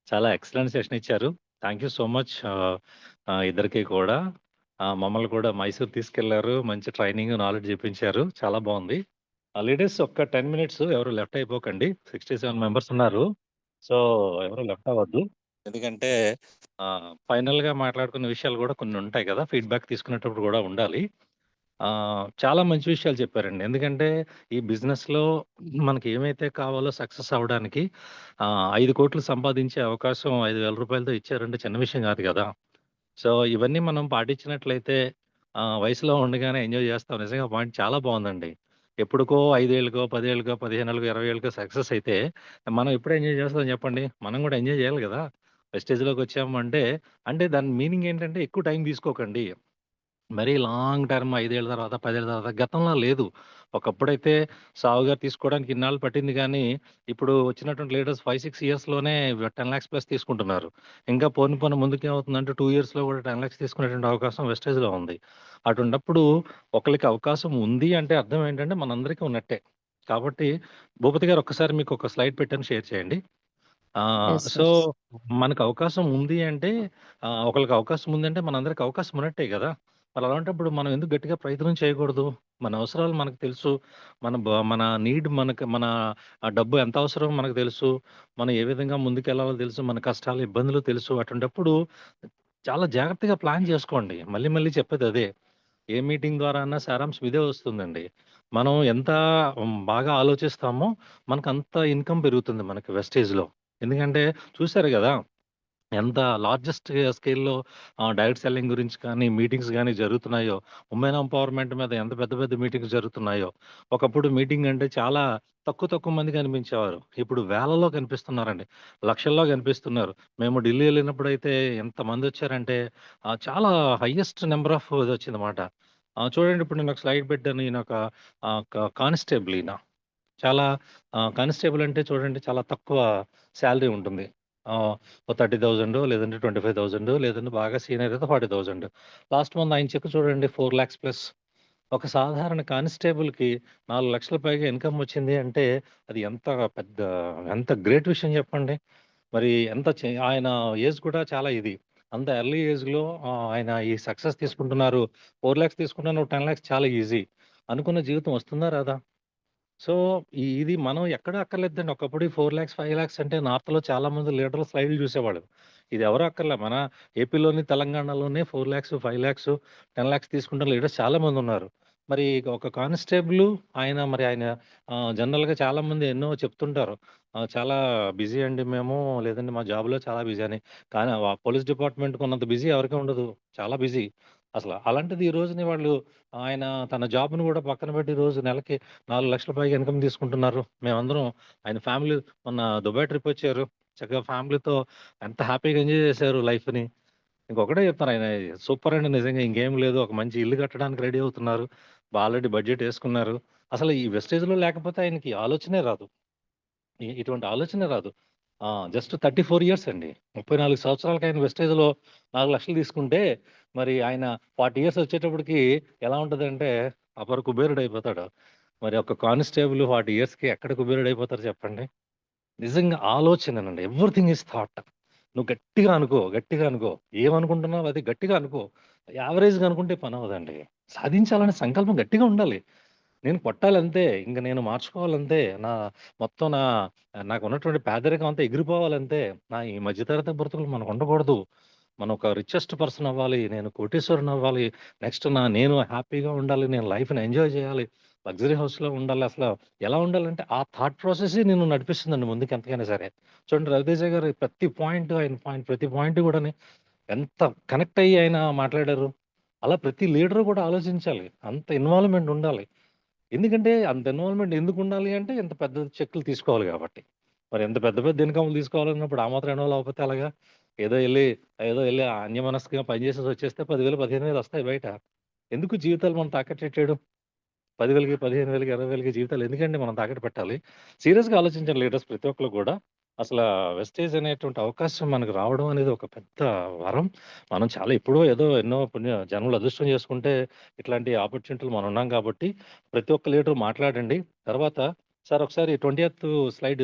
చాలా ఎక్సలెంట్ సెషన్ ఇచ్చారు. థ్యాంక్ యూ సో మచ్ ఇద్దరికి కూడా. మమ్మల్ని కూడా మైసూర్ తీసుకెళ్లారు. మంచి ట్రైనింగ్, నాలెడ్జ్ చెప్పించారు. చాలా బాగుంది. లీడర్స్ ఒక్క 10 మినిట్స్ ఎవరు లెఫ్ట్ అయిపోకండి. 67 మెంబర్స్ ఉన్నారు. సో ఎవరు లెఫ్ట్ అవ్వద్దు. ఎందుకంటే ఫైనల్గా మాట్లాడుకునే విషయాలు కూడా కొన్ని ఉంటాయి కదా, ఫీడ్బ్యాక్ తీసుకునేటప్పుడు కూడా ఉండాలి. చాలా మంచి విషయాలు చెప్పారండి. ఎందుకంటే ఈ బిజినెస్‌లో మనకి ఏమైతే కావాలో సక్సెస్ అవ్వడానికి 5,00,00,000 సంపాదించే అవకాశం రూ. 5,000 ఇచ్చారంటే చిన్న విషయం కాదు కదా! సో ఇవన్నీ మనం పాటించినట్లయితే వయసులో ఉండగానే ఎంజాయ్ చేస్తాం. నిజంగా పాయింట్ చాలా బాగుందండి. ఎప్పుడుకో 5 ఏళ్ళకో, 10 ఏళ్ళకో, 15 ఏళ్ళకో, 20 ఏళ్ళకో సక్సెస్ అయితే మనం ఎప్పుడు ఎంజాయ్ చేస్తాం చెప్పండి? మనం కూడా ఎంజాయ్ చేయాలి కదా! వెస్టేజ్‌లోకి వచ్చాము అంటే దాని మీనింగ్ ఏంటంటే ఎక్కువ టైం తీసుకోకండి. మరీ లాంగ్ టర్మ్ 5 ఏళ్ల తర్వాత, 10 ఏళ్ల తర్వాత గతంలో లేదు. ఒకప్పుడైతే సావుగా తీసుకోవడానికి ఇన్నాళ్ళు పట్టింది గానీ, ఇప్పుడు వచ్చినటువంటి లీడర్స్ 5, 6 ఇయర్స్‌లోనే 10,00,000 ప్లస్ తీసుకుంటున్నారు. ఇంకా పోను ముందుకేమవుతుందంటే 2 ఇయర్స్‌లో కూడా 10,00,000 తీసుకునేటువంటి అవకాశం వెస్టేజ్‌లో ఉంది. అటువంటప్పుడు ఒకళ్ళకి అవకాశం ఉంది అంటే అర్థం ఏంటంటే మనందరికీ ఉన్నట్టే. కాబట్టి భూపతి గారు ఒక్కసారి మీకు ఒక స్లైడ్ పెట్టాను, షేర్ చేయండి. Yes, so yes. మనకు అవకాశం ఉంది అంటే ఒకళ్ళకి అవకాశం ఉందంటే మనందరికి అవకాశం ఉన్నట్టే గదా! మరి అలాంటప్పుడు మనం ఎందుకు గట్టిగా ప్రయత్నం చేయకూడదు? మన అవసరాలు మనకు తెలుసు. మన నీడ్ మన డబ్బు ఎంత అవసరమో మనకు తెలుసు. మనం ఏ విధంగా ముందుకెళ్ళాలో తెలుసు. మన కష్టాలు, ఇబ్బందులు తెలుసు. అటువంటప్పుడు చాలా జాగ్రత్తగా ప్లాన్ చేసుకోండి. మళ్ళీ మళ్ళీ చెప్పేదదే. ఏ మీటింగ్ ద్వారా అన్నా సారాంశం ఇదే వస్తుందండి. మనం ఎంత బాగా ఆలోచిస్తామో మనకంత ఇన్‌కమ్ పెరుగుతుంది మనకి వెస్టేజ్‌లో. ఎందుకంటే చూసారు గదా! ఎంత లార్జెస్ట్ స్కేల్‌లో డైరెక్ట్ సెల్లింగ్ గురించి కానీ, మీటింగ్స్ గాని జరుగుతున్నాయో, ఉమెన్ ఎంపవర్‌మెంట్ మీద ఎంత పెద్ద పెద్ద మీటింగ్స్ జరుగుతున్నాయో. ఒకప్పుడు మీటింగ్ అంటే చాలా తక్కువ మంది కనిపించేవారు. ఇప్పుడు వేలల్లో కనిపిస్తున్నారండి. లక్షల్లో కనిపిస్తున్నారు. మేము ఢిల్లీ ఎళ్ళినప్పుడైతే ఎంతమందొచ్చారంటే చాలా హైయెస్ట్ నంబర్ ఆఫ్ ఇదొచ్చిందన్నమాట. చూడండి, ఇప్పుడు నేను ఒక స్లైడ్ పెట్టాను. ఈయన ఒక కానిస్టేబుల్ ఈయన. చాలా కానిస్టేబుల్ అంటే చూడండి చాలా తక్కువ సాలరీ ఉంటుంది. ఓ 30,000 లేదంటే 25,000 లేదంటే బాగా సీనియర్ అయితే 40,000. లాస్ట్ మంత్ ఆయన చెక్ చూడండి 4,00,000 ప్లస్. ఒక సాధారణ కానిస్టేబుల్‌కి 4,00,000 పైగా ఇన్‌కమ్ వచ్చింది అంటే అది ఎంత గ్రేట్ విషయం చెప్పండి. మరి ఆయన ఏజ్ కూడా చాలా ఇది. అంత ఎర్లీ ఏజ్‌లో ఆయన ఈ సక్సెస్ తీసుకుంటున్నారు. 4,00,000 తీసుకుంటున్నారు, 10,00,000 చాలా ఈజీ. అనుకున్న జీవితం వస్తుందా రాదా? సో, ఇది మనం ఎక్కడ అక్కర్లేదండి. ఒకప్పుడు ఈ 4,00,000, 5,00,000 అంటే నార్త్‌లో చాలామంది లీడర్లు స్లైడ్‌లు చూసేవాళ్ళు. ఇది ఎవరు అక్కర్లే. మన ఏపీలోని, తెలంగాణలోనే 4,00,000, 5,00,000, 10,00,000 తీసుకుంటున్న లీడర్స్ చాలామందున్నారు. మరి ఒక కానిస్టేబులు ఆయన జనరల్‌గా చాలామంది ఎన్నో చెప్తుంటారు. చాలా బిజీ అండి మేము, లేదంటే మా జాబ్‌లో చాలా బిజీ అని. కానీ పోలీస్ డిపార్ట్‌మెంట్‌కి ఉన్నంత బిజీ ఎవరికీ ఉండదు. చాలా బిజీ అసల. అలాంటిది ఈ రోజుని వాళ్ళు ఆయన తన జాబ్‌ని కూడా పక్కన పెట్టి ఈ రోజు నెలకి 4,00,000 పైగా ఇన్‌కమ్ తీసుకుంటున్నారు. మేమందరం ఆయన ఫ్యామిలీ మొన్న దుబాయ్ ట్రిప్ వచ్చారు. చక్కగా ఫ్యామిలీతో ఎంత హ్యాపీగా ఎంజాయ్ చేశారు లైఫ్‌ని. ఇంకొకటే చెప్తాను, ఆయన సూపర్ అండి నిజంగా, ఇంకేం లేదు. ఒక మంచి ఇల్లు కట్టడానికి రెడీ అవుతున్నారు. ఆల్రెడీ బడ్జెట్ యేసుకున్నారు. అసలు ఈ వెస్టేజ్‌లో లేకపోతే ఆయనకి ఆలోచనే రాదు. ఇటువంటి ఆలోచనే రాదు. జస్ట్ 34 ఇయర్స్ అండి. 34 సంవత్సరాలకి ఆయన వెస్టేజ్‌లో 4,00,000 తీసుకుంటే, మరి ఆయన 40 ఇయర్స్ వచ్చేటప్పటికి ఎలా ఉంటదంటే, అపర కుబేరుడయిపోతాడు. మరి ఒక కానిస్టేబుల్ 40 ఇయర్స్‌కి ఎక్కడ కుబేరుడయిపోతారు చెప్పండి? నిజంగా ఆలోచనేనండి. Everything is thought. నువ్వు గట్టిగా అనుకో, గట్టిగా అనుకో. ఏమనుకుంటున్నావో అది గట్టిగా అనుకో. యావరేజ్‌గా అనుకుంటే పనవ్వదండి. సాధించాలనే సంకల్పం గట్టిగా ఉండాలి. నేను కొట్టాలంతే. ఇంక నేను మార్చుకోవాలంతే. మొత్తం నాకున్నటువంటి పేదరికం అంతా ఎగిరిపోవాలంతే. ఈ మధ్య తరగతి బ్రతుకులు మనకుండకూడదు. మనం ఒక రిచెస్ట్ పర్సన్ అవ్వాలి. నేను కోటీశ్వరుడినవ్వాలి. నెక్స్ట్ నేను హ్యాపీగా ఉండాలి. నేను లైఫ్‌ని ఎంజాయ్ చేయాలి. లగ్జరీ హౌస్‌లో ఉండాలి. అసల ఎలా ఉండాలంటే ఆ థాట్ ప్రాసెసే నిన్ను నడిపిస్తుందండి ముందుకు ఎంతకైనా సరే. చూడండి 'రవితేజ' గారు ప్రతి పాయింట్ ఆయన పాయింట్ ప్రతి పాయింట్ గూడాని ఎంత కనెక్ట్ అయ్యి ఆయన మాట్లాడారు. అలా ప్రతి లీడరు కూడా ఆలోచించాలి. అంత ఇన్వాల్వ్‌మెంట్ ఉండాలి. ఎందుకంటే అంత ఇన్వాల్వ్‌మెంట్ ఎందుకుండాలి అంటే ఇంత పెద్ద చెక్కులు తీసుకోవాలి గాబట్టి. మరి ఎంత పెద్ద పెద్ద ఇన్‌కమ్‌లు తీసుకోవాలన్నప్పుడు ఆ మాత్రం ఇన్వాల్వ్ అవ్వకపోతే ఎలాగా? ఏదో ఎళ్లి అన్యమనస్కుగా పనిచేసేసి వచ్చేస్తే 10,000, 15,000 వస్తాయి బయట. ఎందుకు జీవితాలు మనం తాకట్టెట్టేయడం? 10,000కి, 15,000కి, 20,000కి జీవితాలు ఎందుకండి మనం తాకట్టు పెట్టాలి? సీరియస్‌గా ఆలోచించండి లీడర్స్ ప్రతి ఒక్కళ్ళు గూడా. అసలా వెస్టేజ్ అనేటువంటి అవకాశం మనకు రావడం అనేది ఒక పెద్ద వరం. మనం చాలా ఎప్పుడో ఏదో ఎన్నో జన్మలు అదృష్టం చేసుకుంటే ఇట్లాంటి ఆపర్చునిటీలు మనం ఉన్నాం కాబట్టి ప్రతి ఒక్క లీడరు మాట్లాడండి. తర్వాత సార్ ఒకసారి 20థ్ స్లైడ్